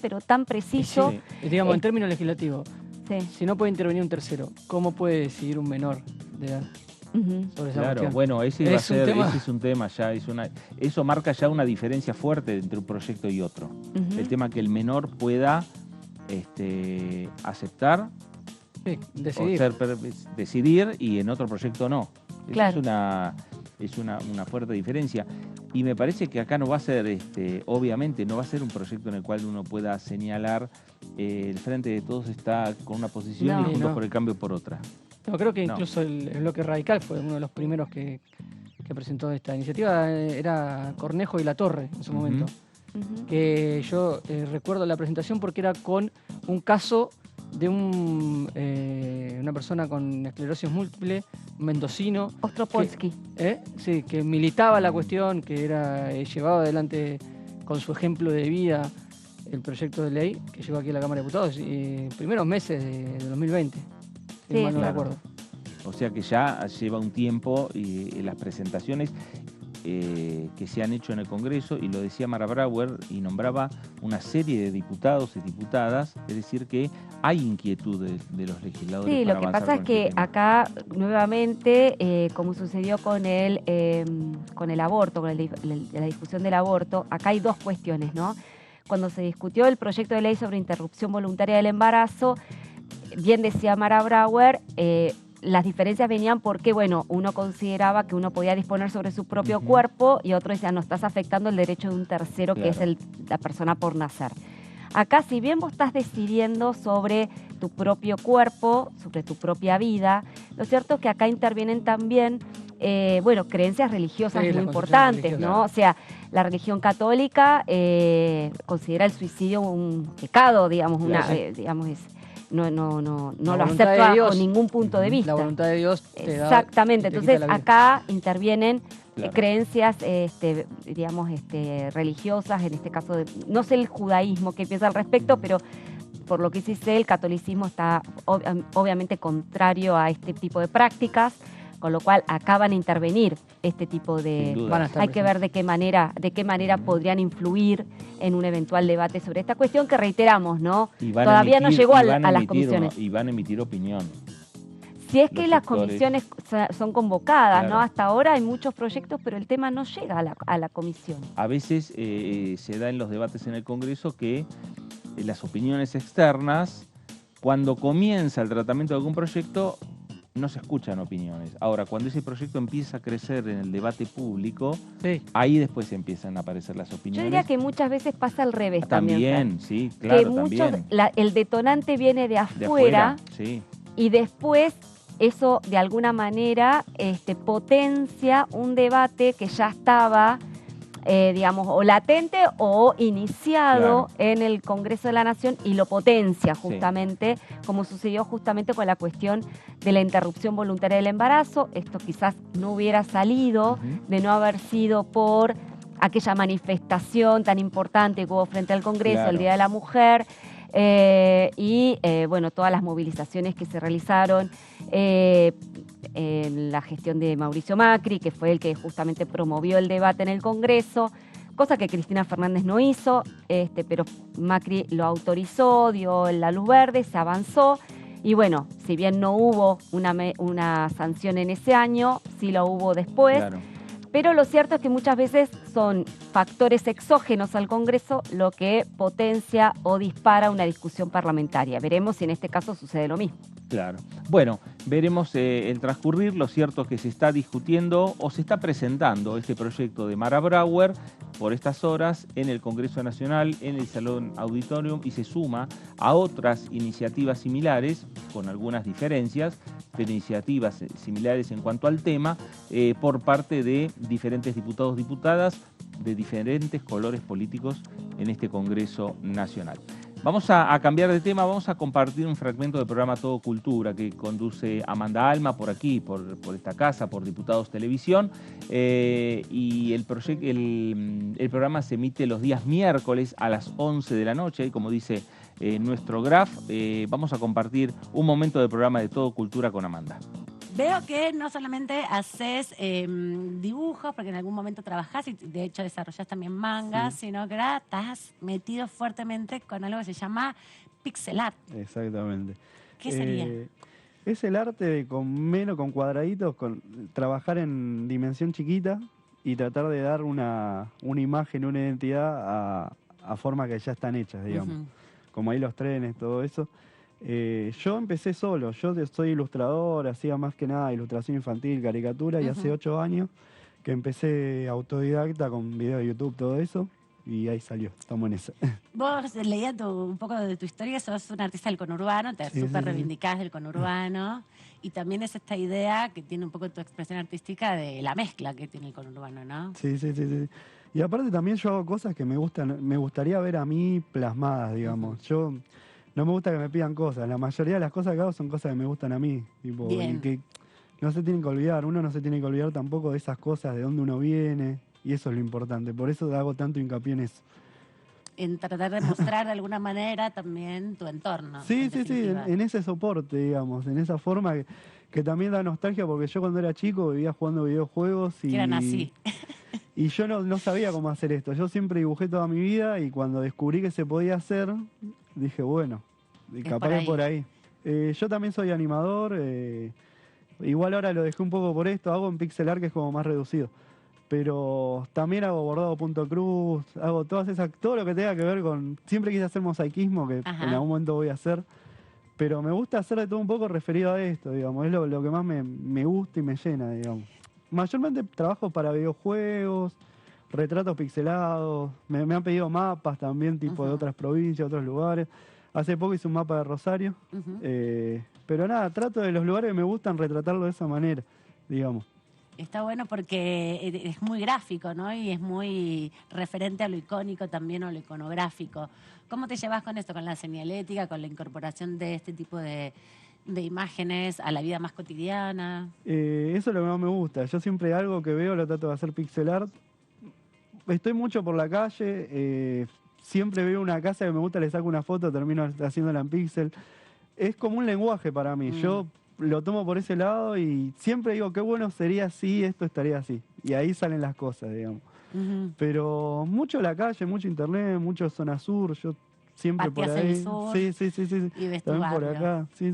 pero tan preciso. Sí. Digamos, en términos legislativos, si no puede intervenir un tercero, ¿cómo puede decidir un menor de edad? Sobre esa cuestión? Bueno, ese es un tema ya, eso marca ya una diferencia fuerte entre un proyecto y otro. El tema que el menor pueda aceptar decidir y en otro proyecto no. Claro. Es una fuerte diferencia. Y me parece que acá no va a ser, obviamente, no va a ser un proyecto en el cual uno pueda señalar el Frente de Todos está con una posición y Juntos por el Cambio por otra. No, creo que incluso el Bloque Radical fue uno de los primeros que presentó esta iniciativa. Era Cornejo y Latorre en su momento. Que yo recuerdo la presentación porque era con un caso de una persona con esclerosis múltiple, un mendocino. Ostropolsky. Sí, que militaba la cuestión, que era llevaba adelante con su ejemplo de vida el proyecto de ley que llegó aquí a la Cámara de Diputados primeros meses de 2020. Sí, mal no recuerdo. O sea que ya lleva un tiempo y las presentaciones que se han hecho en el Congreso, y lo decía Mara Brauer, y nombraba una serie de diputados y diputadas, es decir que hay inquietudes de los legisladores. Sí, lo que pasa es que acá nuevamente, como sucedió con el aborto, con la discusión del aborto, acá hay dos cuestiones, ¿no? Cuando se discutió el proyecto de ley sobre interrupción voluntaria del embarazo, bien decía Mara Brauer, las diferencias venían porque, bueno, uno consideraba que uno podía disponer sobre su propio cuerpo y otro decía, no, estás afectando el derecho de un tercero, que es la persona por nacer. Acá, si bien vos estás decidiendo sobre tu propio cuerpo, sobre tu propia vida, lo cierto es que acá intervienen también, creencias religiosas muy importantes, ¿no? O sea, la religión católica considera el suicidio un pecado, digamos, no lo acepta bajo ningún punto de vista. La voluntad de Dios te da, exactamente. Entonces acá intervienen creencias, religiosas, en este caso, no sé el judaísmo qué piensa al respecto, pero por lo que sí sé, el catolicismo está obviamente contrario a este tipo de prácticas, con lo cual acá van a intervenir este tipo de... Hay que ver de qué manera podrían influir en un eventual debate sobre esta cuestión que reiteramos, ¿no? Todavía no llegó a las comisiones. Y van a emitir opinión. Si es que las comisiones son convocadas, claro, ¿no? Hasta ahora hay muchos proyectos, pero el tema no llega a la comisión. A veces se da en los debates en el Congreso que las opiniones externas, cuando comienza el tratamiento de algún proyecto, no se escuchan opiniones. Ahora, cuando ese proyecto empieza a crecer en el debate público, sí, ahí después empiezan a aparecer las opiniones. Yo diría que muchas veces pasa al revés también. También, sí, claro, también. El detonante viene de afuera, sí, y después eso de alguna manera potencia un debate que ya estaba, digamos, o latente o iniciado, claro, en el Congreso de la Nación, y lo potencia justamente, sí, como sucedió justamente con la cuestión de la interrupción voluntaria del embarazo. Esto quizás no hubiera salido de no haber sido por aquella manifestación tan importante que hubo frente al Congreso, claro, el Día de la Mujer, bueno, todas las movilizaciones que se realizaron en la gestión de Mauricio Macri, que fue el que justamente promovió el debate en el Congreso, cosa que Cristina Fernández no hizo, pero Macri lo autorizó, dio la luz verde, se avanzó, y bueno, si bien no hubo una sanción en ese año, sí lo hubo después. Claro. Pero lo cierto es que muchas veces son factores exógenos al Congreso lo que potencia o dispara una discusión parlamentaria. Veremos si en este caso sucede lo mismo. Claro. Bueno, veremos el transcurrir. Lo cierto es que se está discutiendo o se está presentando este proyecto de Mara Brauer por estas horas en el Congreso Nacional, en el Salón Auditorium, y se suma a otras iniciativas similares, con algunas diferencias, pero iniciativas similares en cuanto al tema, por parte de diferentes diputados, diputadas de diferentes colores políticos en este Congreso Nacional. Vamos a cambiar de tema, vamos a compartir un fragmento del programa Todo Cultura que conduce Amanda Alma por aquí, por esta casa, por Diputados Televisión, y el programa se emite los días miércoles a las 11 de la noche, y como dice nuestro graf, vamos a compartir un momento del programa de Todo Cultura con Amanda. Veo que no solamente haces dibujos, porque en algún momento trabajás y de hecho desarrollás también mangas, sí, sino que ahora estás metido fuertemente con algo que se llama pixel art. Exactamente. ¿Qué sería? Es el arte de con cuadraditos, trabajar en dimensión chiquita y tratar de dar una imagen, una identidad a forma que ya están hechas, digamos. Como ahí los trenes, todo eso. Yo empecé solo, yo soy ilustrador, hacía más que nada ilustración infantil, caricatura, y hace 8 años que empecé autodidacta con videos de YouTube, todo eso, y ahí salió, estamos en eso. Vos leías un poco de tu historia, sos un artista del conurbano, te súper reivindicás del conurbano, y también es esta idea que tiene un poco tu expresión artística de la mezcla que tiene el conurbano, ¿no? Sí. Y aparte también yo hago cosas que me gustaría ver a mí plasmadas, digamos. Yo no me gusta que me pidan cosas. La mayoría de las cosas que hago son cosas que me gustan a mí. Tipo, y que no se tienen que olvidar. Uno no se tiene que olvidar tampoco de esas cosas, de dónde uno viene. Y eso es lo importante. Por eso hago tanto hincapié en eso. En tratar de mostrar de alguna manera también tu entorno. Sí, en ese soporte, digamos. En esa forma que también da nostalgia, porque yo cuando era chico vivía jugando videojuegos y... Que eran así. Y yo no sabía cómo hacer esto. Yo siempre dibujé toda mi vida y cuando descubrí que se podía hacer, dije, bueno, capaz que por ahí. Yo también soy animador. Igual ahora lo dejé un poco por esto. Hago en pixel art, que es como más reducido. Pero también hago bordado punto cruz. Hago todo lo que tenga que ver con... Siempre quise hacer mosaicismo, que en algún momento voy a hacer. Pero me gusta hacer de todo un poco referido a esto, digamos. Es lo que más me gusta y me llena, digamos. Mayormente trabajo para videojuegos, retratos pixelados, me han pedido mapas también, tipo de otras provincias, otros lugares. Hace poco hice un mapa de Rosario, pero nada, trato de los lugares que me gustan retratarlo de esa manera, digamos. Está bueno porque es muy gráfico, ¿no? Y es muy referente a lo icónico también, o lo iconográfico. ¿Cómo te llevas con esto, con la señalética, con la incorporación de este tipo de imágenes a la vida más cotidiana? Eso es lo que más me gusta. Yo siempre algo que veo lo trato de hacer pixel art. Estoy mucho por la calle, siempre veo una casa que me gusta, le saco una foto, termino haciéndola en pixel. Es como un lenguaje para mí. Yo lo tomo por ese lado y siempre digo, qué bueno sería si esto estaría así. Y ahí salen las cosas, digamos. Pero mucho la calle, mucho internet, mucho zona sur, yo siempre Partías por ahí. el sur, Sí. y ves tu También por barrio. acá. Sí.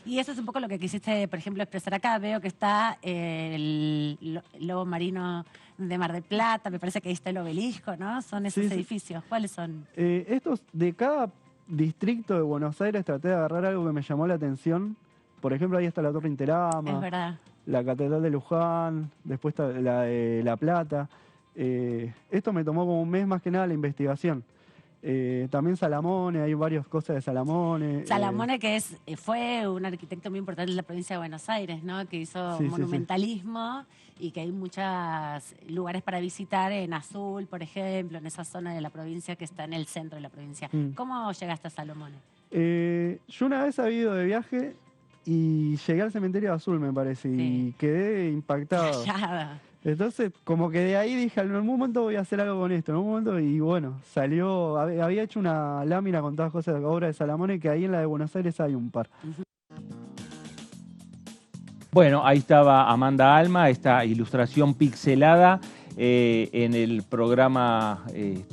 Y eso es un poco lo que quisiste, por ejemplo, expresar acá. Veo que está el Lobo Marino de Mar del Plata, me parece que ahí está el Obelisco, ¿no? Son esos edificios. ¿Cuáles son? Estos, de cada distrito de Buenos Aires traté de agarrar algo que me llamó la atención. Por ejemplo, ahí está la Torre Interama. Es verdad. La Catedral de Luján, después está la de La Plata. Esto me tomó como un mes más que nada la investigación. También Salamone, hay varias cosas de Salamone. Salamone, que fue un arquitecto muy importante en la provincia de Buenos Aires, ¿no? Que hizo monumentalismo y que hay muchos lugares para visitar en Azul, por ejemplo, en esa zona de la provincia que está en el centro de la provincia. ¿Cómo llegaste a Salamone? Yo una vez había ido de viaje y llegué al cementerio de Azul, me parece, y quedé impactado. Entonces, como que de ahí dije, en algún momento voy a hacer algo con esto, en algún momento, y bueno, salió, había hecho una lámina con todas cosas de obra de Salamone, que ahí en la de Buenos Aires hay un par. Bueno, ahí estaba Amanda Alma, esta ilustración pixelada en el programa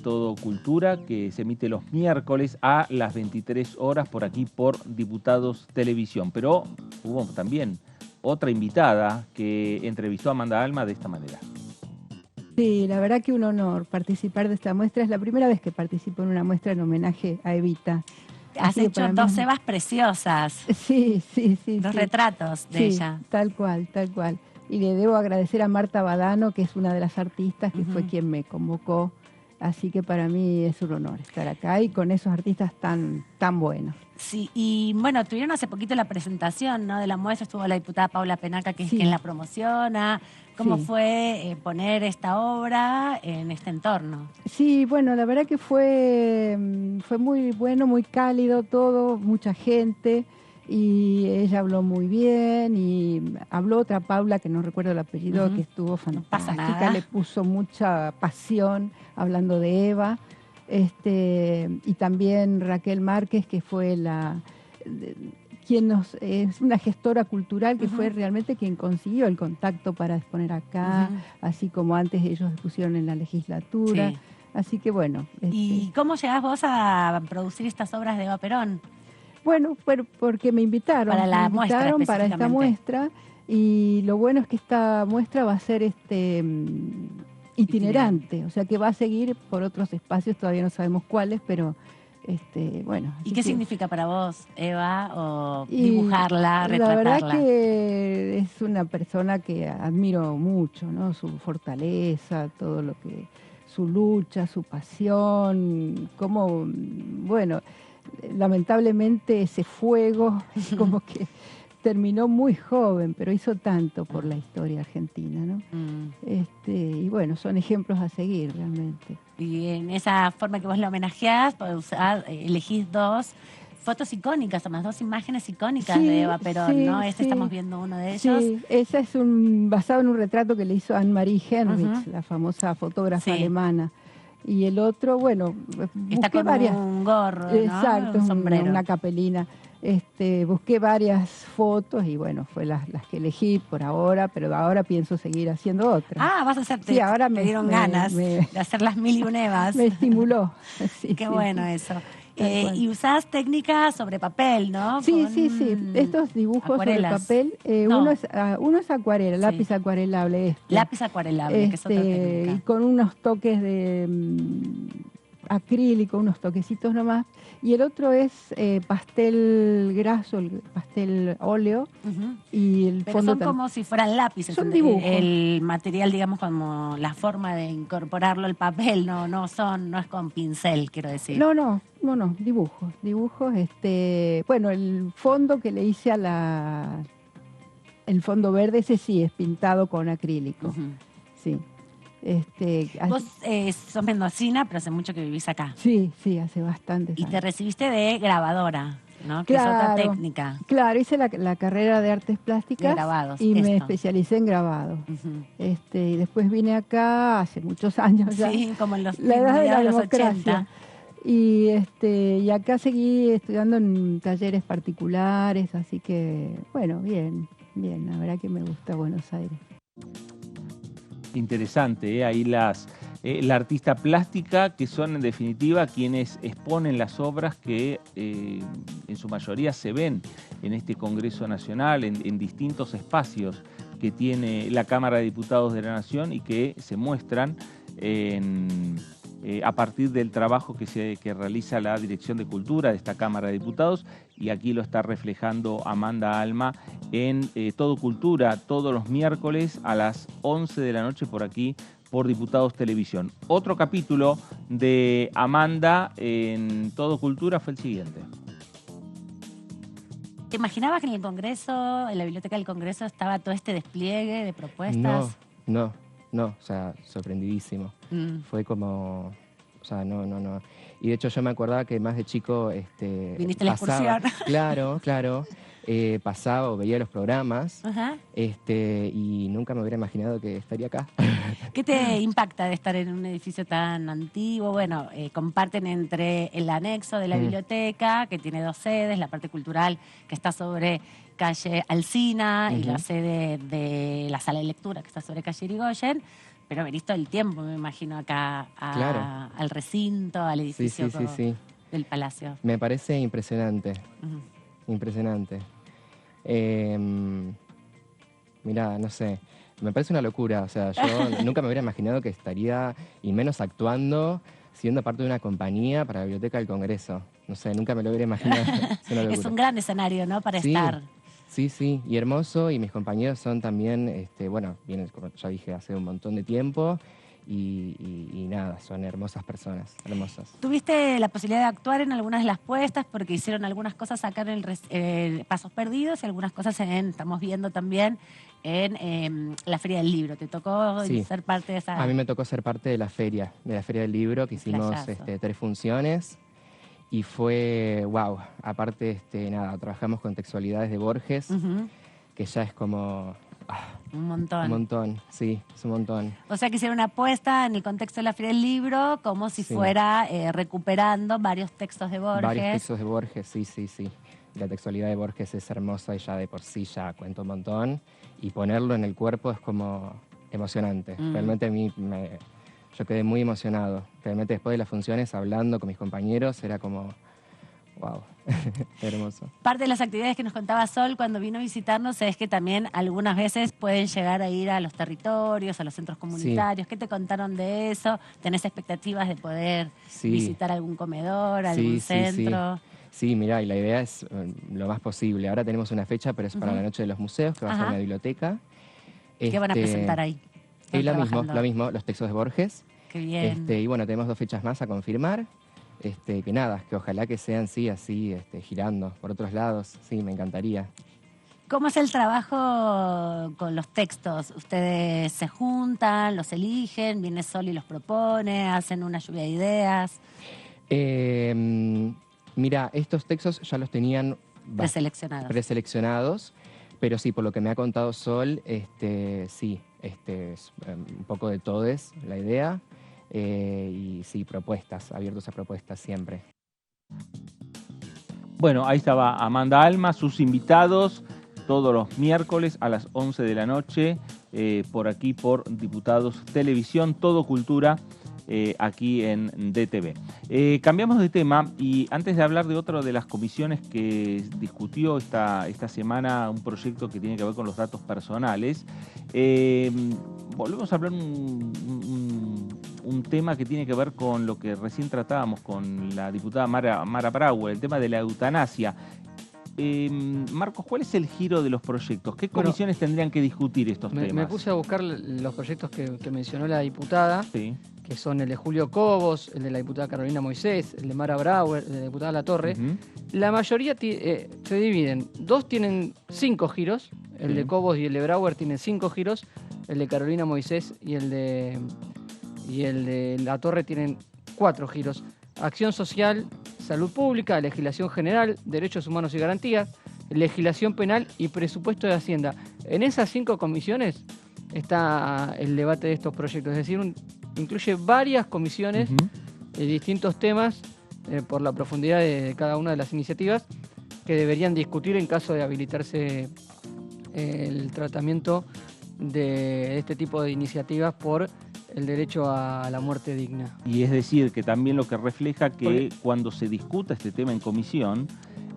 Todo Cultura, que se emite los miércoles a las 23 horas por aquí por Diputados Televisión. Pero hubo también otra invitada que entrevistó a Amanda Alma de esta manera. Sí, la verdad que un honor participar de esta muestra. Es la primera vez que participo en una muestra en homenaje a Evita. Has hecho dos Evas preciosas. Sí. Dos retratos de ella. Tal cual. Y le debo agradecer a Marta Badano, que es una de las artistas, que fue quien me convocó. Así que para mí es un honor estar acá y con esos artistas tan buenos. Sí, y bueno, tuvieron hace poquito la presentación, ¿no? De la muestra, estuvo la diputada Paula Penaca, que es quien la promociona. ¿Cómo fue poner esta obra en este entorno? Sí, bueno, la verdad que fue muy bueno, muy cálido todo, mucha gente, y ella habló muy bien, y habló otra Paula, que no recuerdo el apellido, que estuvo fantástica, no pasa nada. Le puso mucha pasión hablando de Eva. Y también Raquel Márquez, que fue es una gestora cultural que fue realmente quien consiguió el contacto para exponer acá, así como antes ellos expusieron en la legislatura. Sí. Así que bueno. ¿Y cómo llegás vos a producir estas obras de Eva Perón? Bueno, porque me invitaron. Para la muestra, para esta muestra, y lo bueno es que esta muestra va a ser itinerante, o sea que va a seguir por otros espacios, todavía no sabemos cuáles, pero bueno. ¿Y qué significa para vos, Eva, o dibujarla, retratarla? La verdad que es una persona que admiro mucho, ¿no? Su fortaleza, todo lo que, su lucha, su pasión, como, bueno, lamentablemente ese fuego como que terminó muy joven, pero hizo tanto por la historia argentina, ¿no? Y bueno, son ejemplos a seguir realmente. Y en esa forma que vos la homenajeás, elegís dos fotos icónicas, además dos imágenes icónicas de Eva Perón, ¿no? Estamos viendo uno de ellos. Sí, ese es basado en un retrato que le hizo Anne-Marie Henrich, la famosa fotógrafa alemana. Y el otro, bueno, está con un gorro, ¿no? Exacto, un sombrero. Una capelina. Busqué varias fotos y bueno, fue las que elegí por ahora, pero ahora pienso seguir haciendo otras. Ah, vas a hacerte. Sí, ahora me dieron ganas de hacer las 1001 Evas. Me estimuló. Qué bueno eso. Y usás técnicas sobre papel, ¿no? Sí. Estos dibujos acuarelas. sobre papel, uno es acuarela, lápiz acuarelable. Lápiz acuarelable, que es otra técnica. Y con unos toques de acrílico, unos toquecitos nomás. Y el otro es pastel graso, el pastel óleo. Y el Pero fondo son como si fueran lápices. Son dibujos. El material, digamos, como la forma de incorporarlo al papel, no es con pincel, quiero decir. No, dibujos. Bueno, el fondo que le hice el fondo verde, ese sí es pintado con acrílico. Sí. Vos sos mendocina, pero hace mucho que vivís acá. Sí, hace bastante. Y te recibiste de grabadora, ¿no? Que es otra técnica. Claro, hice la carrera de artes plásticas. De grabados, y me especialicé en grabado. Y después vine acá hace muchos años ya. Sí, como en la edad de la los democracia. 80. Y acá seguí estudiando en talleres particulares, así que, bueno, bien, la verdad que me gusta Buenos Aires. Interesante, ahí la artista plástica, que son en definitiva quienes exponen las obras que en su mayoría se ven en este Congreso Nacional, en distintos espacios que tiene la Cámara de Diputados de la Nación y que se muestran a partir del trabajo que realiza la Dirección de Cultura de esta Cámara de Diputados, y aquí lo está reflejando Amanda Alma en Todo Cultura, todos los miércoles a las 11 de la noche por aquí, por Diputados Televisión. Otro capítulo de Amanda en Todo Cultura fue el siguiente. ¿Te imaginabas que en el Congreso, en la Biblioteca del Congreso, estaba todo este despliegue de propuestas? No, o sea, sorprendidísimo. Fue como, o sea, no. Y de hecho yo me acordaba que más de chico viniste a la excursión. Claro. Pasaba o veía los programas. Ajá. Y nunca me hubiera imaginado que estaría acá. ¿Qué te impacta de estar en un edificio tan antiguo? Bueno, comparten entre el anexo de la biblioteca, que tiene 2 sedes, la parte cultural que está sobre calle Alsina y la sede de la sala de lectura que está sobre calle Irigoyen, pero venís todo el tiempo, me imagino, acá al recinto, al edificio del Palacio. Me parece impresionante, impresionante. Mirá, no sé, me parece una locura, o sea, yo nunca me hubiera imaginado que estaría, y menos actuando, siendo parte de una compañía para la Biblioteca del Congreso. No sé, nunca me lo hubiera imaginado. Es un gran escenario, ¿no?, para estar. Sí, y hermoso, y mis compañeros son también, bueno, vienen, como ya dije, hace un montón de tiempo, y nada, son hermosas personas, hermosas. ¿Tuviste la posibilidad de actuar en algunas de las puestas? Porque hicieron algunas cosas acá en el Pasos Perdidos y algunas cosas estamos viendo también en la Feria del Libro. ¿Te tocó ser parte de esa? A mí me tocó ser parte de la Feria del Libro, que hicimos 3 funciones. Y fue, wow, aparte, nada, trabajamos con textualidades de Borges, que ya es como... un montón. Un montón, sí, es un montón. O sea que hicieron una apuesta en el contexto de la Feria del Libro, como si fuera recuperando varios textos de Borges. Varios textos de Borges, sí. La textualidad de Borges es hermosa y ya de por sí ya cuenta un montón. Y ponerlo en el cuerpo es como emocionante. Realmente a mí yo quedé muy emocionado. Realmente después de las funciones, hablando con mis compañeros, era como, wow, hermoso. Parte de las actividades que nos contaba Sol cuando vino a visitarnos es que también algunas veces pueden llegar a ir a los territorios, a los centros comunitarios. ¿Qué te contaron de eso? ¿Tenés expectativas de poder visitar algún comedor, algún centro? Sí, mirá, y la idea es lo más posible. Ahora tenemos una fecha, pero es para la Noche de los Museos, que va a ser en la biblioteca. ¿Qué van a presentar ahí? Lo mismo, los textos de Borges. Qué bien. Y bueno, tenemos 2 fechas más a confirmar. Que nada, que ojalá que sean así, girando por otros lados. Sí, me encantaría. ¿Cómo es el trabajo con los textos? ¿Ustedes se juntan, los eligen, viene Sol y los propone, hacen una lluvia de ideas? Mira, estos textos ya los tenían preseleccionados, pero sí, por lo que me ha contado Sol, sí, es un poco de todo es la idea. Y sí, propuestas, abiertos a propuestas siempre. Bueno, ahí estaba Amanda Alma, sus invitados todos los miércoles a las 11 de la noche, por aquí por Diputados Televisión, Todo Cultura, aquí en DTV. Cambiamos de tema y antes de hablar de otra de las comisiones que discutió esta semana, un proyecto que tiene que ver con los datos personales, volvemos a hablar un tema que tiene que ver con lo que recién tratábamos con la diputada Mara Brauer, el tema de la eutanasia. Marcos, ¿cuál es el giro de los proyectos? ¿Qué comisiones tendrían que discutir estos temas? Me puse a buscar los proyectos que mencionó la diputada, que son el de Julio Cobos, el de la diputada Carolina Moisés, el de Mara Brauer, el de la diputada Latorre. La mayoría se dividen. 2 tienen 5 giros, el de Cobos y el de Brauer tienen 5 giros, el de Carolina Moisés y el de Latorre tienen 4 giros. Acción social, salud pública, legislación general, derechos humanos y garantías, legislación penal y presupuesto de Hacienda. En esas 5 comisiones está el debate de estos proyectos, es decir, incluye varias comisiones de distintos temas por la profundidad de cada una de las iniciativas que deberían discutir en caso de habilitarse el tratamiento de este tipo de iniciativas por el derecho a la muerte digna. Y es decir, que también lo que refleja que cuando se discuta este tema en comisión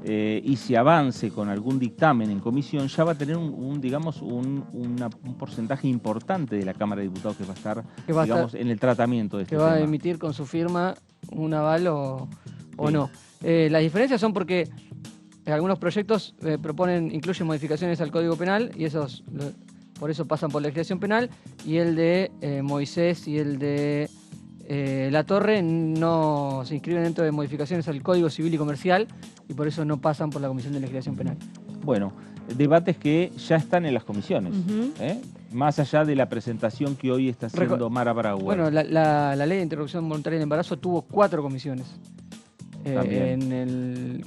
y se avance con algún dictamen en comisión, ya va a tener un porcentaje importante de la Cámara de Diputados que va a estar, en el tratamiento de este tema. Que va a emitir con su firma un aval o no. Las diferencias son porque algunos proyectos incluyen modificaciones al Código Penal y por eso pasan por legislación penal, y el de Moisés y el de Latorre no se inscriben dentro de modificaciones al Código Civil y Comercial y por eso no pasan por la Comisión de Legislación Penal. Bueno, debates que ya están en las comisiones, más allá de la presentación que hoy está haciendo Mara Brauer. Bueno, la ley de interrupción voluntaria del embarazo tuvo 4 comisiones.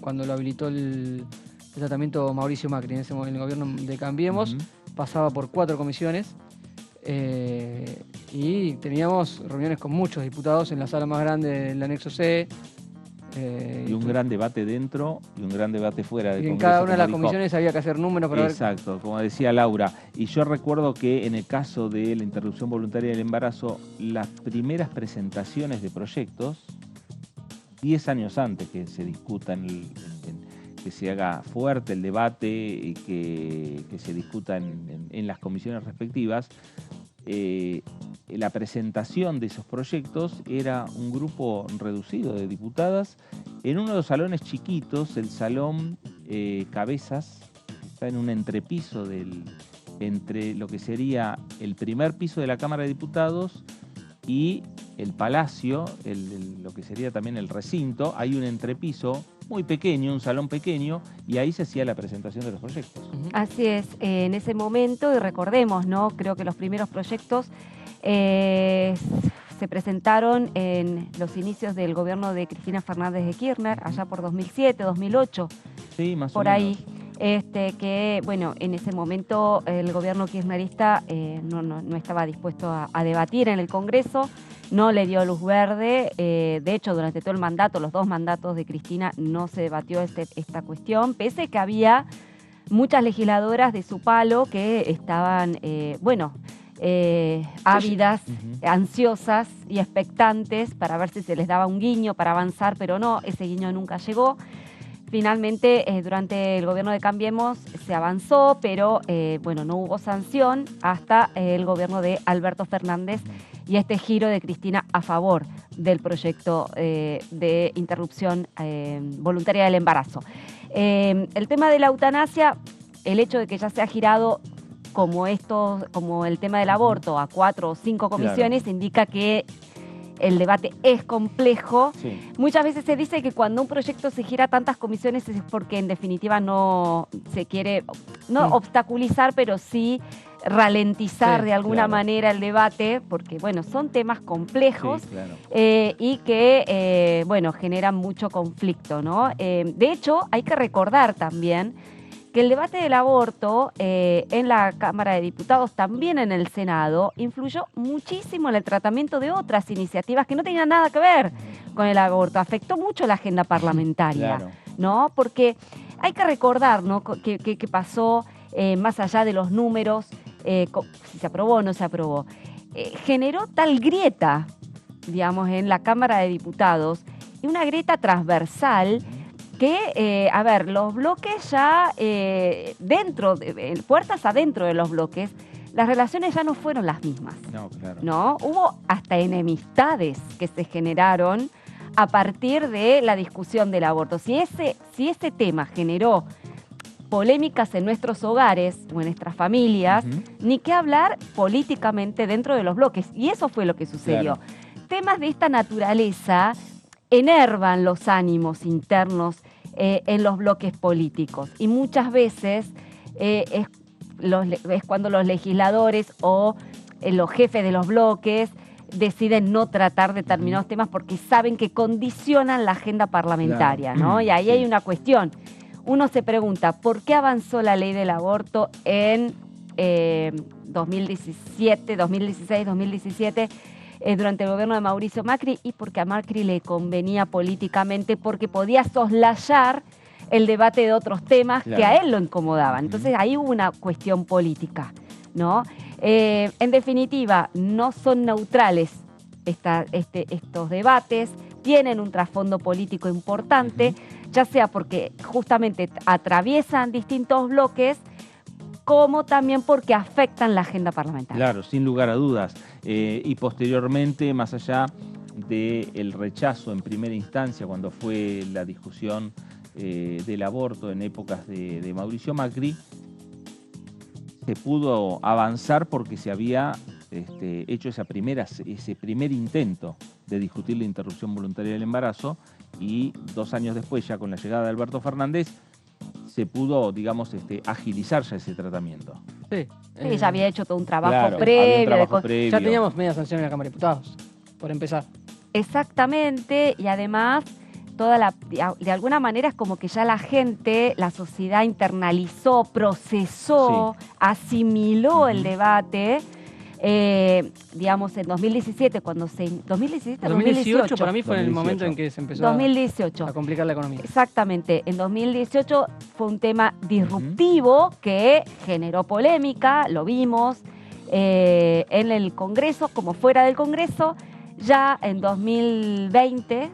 Cuando lo habilitó el tratamiento Mauricio Macri, en el gobierno de Cambiemos, pasaba por 4 comisiones y teníamos reuniones con muchos diputados en la sala más grande del anexo C. Y un gran debate dentro y un gran debate fuera del Congreso. Y en Congreso, cada una de las comisiones había que hacer números para ver... Exacto, como decía Laura. Y yo recuerdo que en el caso de la interrupción voluntaria del embarazo, las primeras presentaciones de proyectos, 10 años antes que se discutan, que se haga fuerte el debate y que se discuta en las comisiones respectivas, la presentación de esos proyectos era un grupo reducido de diputadas en uno de los salones chiquitos, el Salón Cabezas, está en un entrepiso entre lo que sería el primer piso de la Cámara de Diputados y el Palacio, lo que sería también el recinto. Hay un entrepiso muy pequeño, un salón pequeño, y ahí se hacía la presentación de los proyectos. Así es, en ese momento, y recordemos, ¿no? Creo que los primeros proyectos se presentaron en los inicios del gobierno de Cristina Fernández de Kirchner, allá por 2007, 2008. Sí, más por o ahí. menos. Que bueno, en ese momento el gobierno kirchnerista no estaba dispuesto a debatir en el Congreso, no le dio luz verde. De hecho, durante todo el mandato, los 2 mandatos de Cristina, no se debatió esta cuestión, pese que había muchas legisladoras de su palo que estaban, ávidas, ansiosas y expectantes para ver si se les daba un guiño para avanzar, pero no, ese guiño nunca llegó. Finalmente, durante el gobierno de Cambiemos se avanzó, pero no hubo sanción hasta el gobierno de Alberto Fernández y este giro de Cristina a favor del proyecto de interrupción voluntaria del embarazo. El tema de la eutanasia, el hecho de que ya se ha girado como el tema del aborto a 4 o 5 comisiones, indica que el debate es complejo. Sí. Muchas veces se dice que cuando un proyecto se gira a tantas comisiones es porque en definitiva no se quiere, obstaculizar, pero sí ralentizar de alguna manera el debate, porque son temas complejos y que generan mucho conflicto, ¿no? De hecho, hay que recordar también que el debate del aborto en la Cámara de Diputados, también en el Senado, influyó muchísimo en el tratamiento de otras iniciativas que no tenían nada que ver con el aborto. Afectó mucho la agenda parlamentaria, ¿no? Porque hay que recordar, ¿no?, qué pasó más allá de los números, si se aprobó o no se aprobó. Generó tal grieta, digamos, en la Cámara de Diputados, y una grieta transversal que, los bloques ya puertas adentro de los bloques, las relaciones ya no fueron las mismas. No, claro. ¿No? Hubo hasta enemistades que se generaron a partir de la discusión del aborto. Si ese tema generó polémicas en nuestros hogares o en nuestras familias, ni qué hablar políticamente dentro de los bloques. Y eso fue lo que sucedió. Claro. Temas de esta naturaleza enervan los ánimos internos en los bloques políticos, y muchas veces es cuando los legisladores o los jefes de los bloques deciden no tratar determinados temas porque saben que condicionan la agenda parlamentaria, ¿no? Y ahí hay una cuestión. Uno se pregunta, ¿por qué avanzó la ley del aborto en 2017, 2016, 2017? durante el gobierno de Mauricio Macri, y porque a Macri le convenía políticamente, porque podía soslayar el debate de otros temas que a él lo incomodaban. Entonces ahí hubo una cuestión política, ¿no? En definitiva, no son neutrales estos debates, tienen un trasfondo político importante, ya sea porque justamente atraviesan distintos bloques, como también porque afectan la agenda parlamentaria. Claro, sin lugar a dudas. Y posteriormente, más allá del rechazo en primera instancia, cuando fue la discusión del aborto en épocas de Mauricio Macri, se pudo avanzar porque se había hecho ese primer intento de discutir la interrupción voluntaria del embarazo, y 2 años después, ya con la llegada de Alberto Fernández, se pudo, digamos, agilizar ya ese tratamiento. Sí. Sí, ya había hecho todo un trabajo Claro, previo. había un trabajo previo. Ya teníamos media sanción en la Cámara de Diputados, por empezar. Exactamente, y además de alguna manera es como que ya la gente, la sociedad internalizó, procesó, asimiló el debate. Digamos, en 2017, 2018 para mí fue en el momento en que se empezó 2018. a complicar la economía. Exactamente, en 2018 fue un tema disruptivo que generó polémica, lo vimos en el Congreso como fuera del Congreso. Ya en 2020,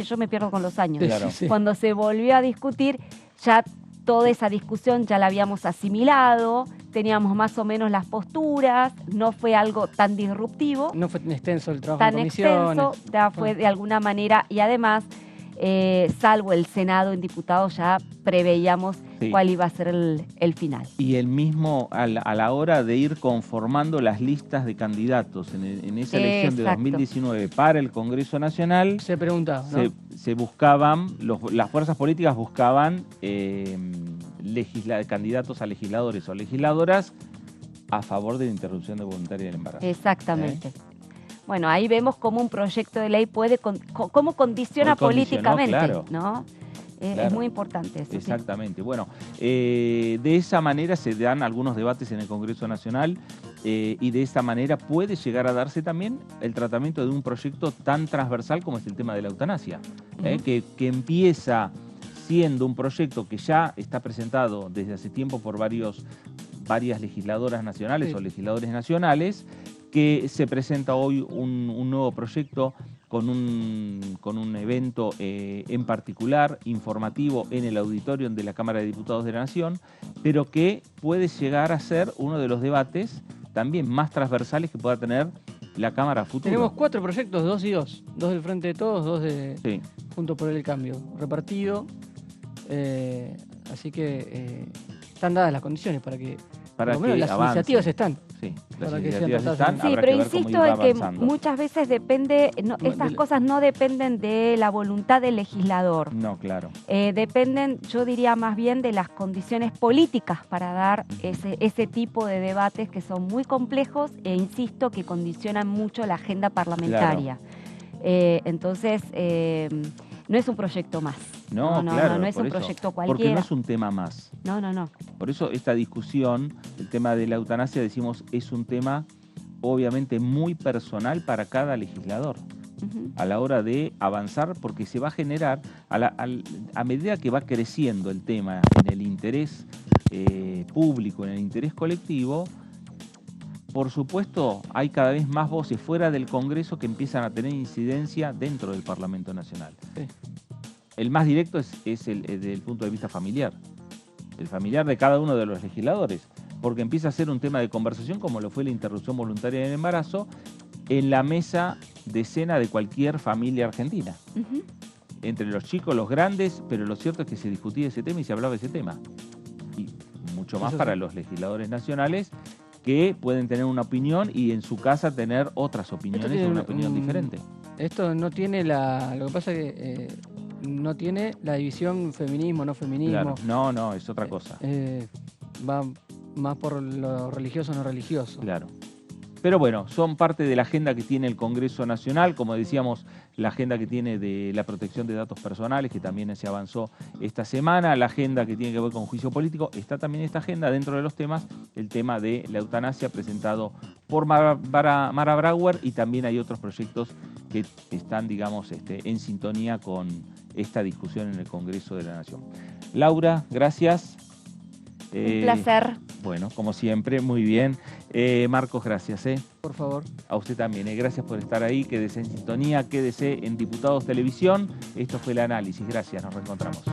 yo me pierdo con los años, cuando se volvió a discutir, ya toda esa discusión ya la habíamos asimilado, teníamos más o menos las posturas, no fue algo tan disruptivo. No fue tan extenso el trabajo en comisiones. Tan extenso, ya fue de alguna manera, y además, salvo el Senado en diputados, ya preveíamos cuál iba a ser el final. Y el mismo, a la hora de ir conformando las listas de candidatos en esa elección de 2019 para el Congreso Nacional, se preguntaba, ¿no? Se buscaban, las fuerzas políticas buscaban candidatos a legisladores o legisladoras a favor de la interrupción voluntaria del embarazo. Exactamente. Bueno, ahí vemos cómo un proyecto de ley cómo condiciona políticamente, claro. ¿no? Claro. Es muy importante eso. Exactamente. Bueno, de esa manera se dan algunos debates en el Congreso Nacional y de esa manera puede llegar a darse también el tratamiento de un proyecto tan transversal como es el tema de la eutanasia, que empieza siendo un proyecto que ya está presentado desde hace tiempo por varias legisladoras nacionales o legisladores nacionales, que se presenta hoy un nuevo proyecto con un evento en particular, informativo, en el auditorio de la Cámara de Diputados de la Nación, pero que puede llegar a ser uno de los debates también más transversales que pueda tener la Cámara futura. Tenemos 4 proyectos, 2 y 2. 2 del Frente de Todos, 2 de Juntos por el Cambio. Repartido. Así que están dadas las condiciones para que por lo menos las iniciativas están. Sí, las iniciativas están. Sí, pero insisto en que muchas veces estas cosas no dependen de la voluntad del legislador. No, claro. Dependen, yo diría más bien, de las condiciones políticas para dar ese tipo de debates que son muy complejos e insisto que condicionan mucho la agenda parlamentaria. Claro. Entonces, no es un proyecto más. No, claro, no es un proyecto cualquiera. Porque no es un tema más. No. Por eso esta discusión, el tema de la eutanasia, decimos, es un tema obviamente muy personal para cada legislador. A la hora de avanzar, porque se va a generar, a medida que va creciendo el tema en el interés público, en el interés colectivo, por supuesto, hay cada vez más voces fuera del Congreso que empiezan a tener incidencia dentro del Parlamento Nacional. Sí. El más directo es desde el punto de vista familiar, el familiar de cada uno de los legisladores, porque empieza a ser un tema de conversación como lo fue la interrupción voluntaria del embarazo en la mesa de cena de cualquier familia argentina. Entre los chicos, los grandes, pero lo cierto es que se discutía ese tema y se hablaba de ese tema. Y mucho más para los legisladores nacionales, que pueden tener una opinión y en su casa tener otras opiniones o una opinión diferente. Esto no tiene lo que pasa es que no tiene la división feminismo, no feminismo. Claro. No, es otra cosa. Va más por lo religioso, no religioso. Claro. Pero bueno, son parte de la agenda que tiene el Congreso Nacional, como decíamos, la agenda que tiene de la protección de datos personales, que también se avanzó esta semana, la agenda que tiene que ver con juicio político, está también esta agenda dentro de los temas, el tema de la eutanasia presentado por Mara Brauer, y también hay otros proyectos que están, digamos, en sintonía con esta discusión en el Congreso de la Nación. Laura, gracias. Un placer. Bueno, como siempre, muy bien. Marcos, gracias. Por favor. A usted también. Gracias por estar ahí. Quédese en sintonía, quédese en Diputados Televisión. Esto fue el análisis. Gracias, nos reencontramos.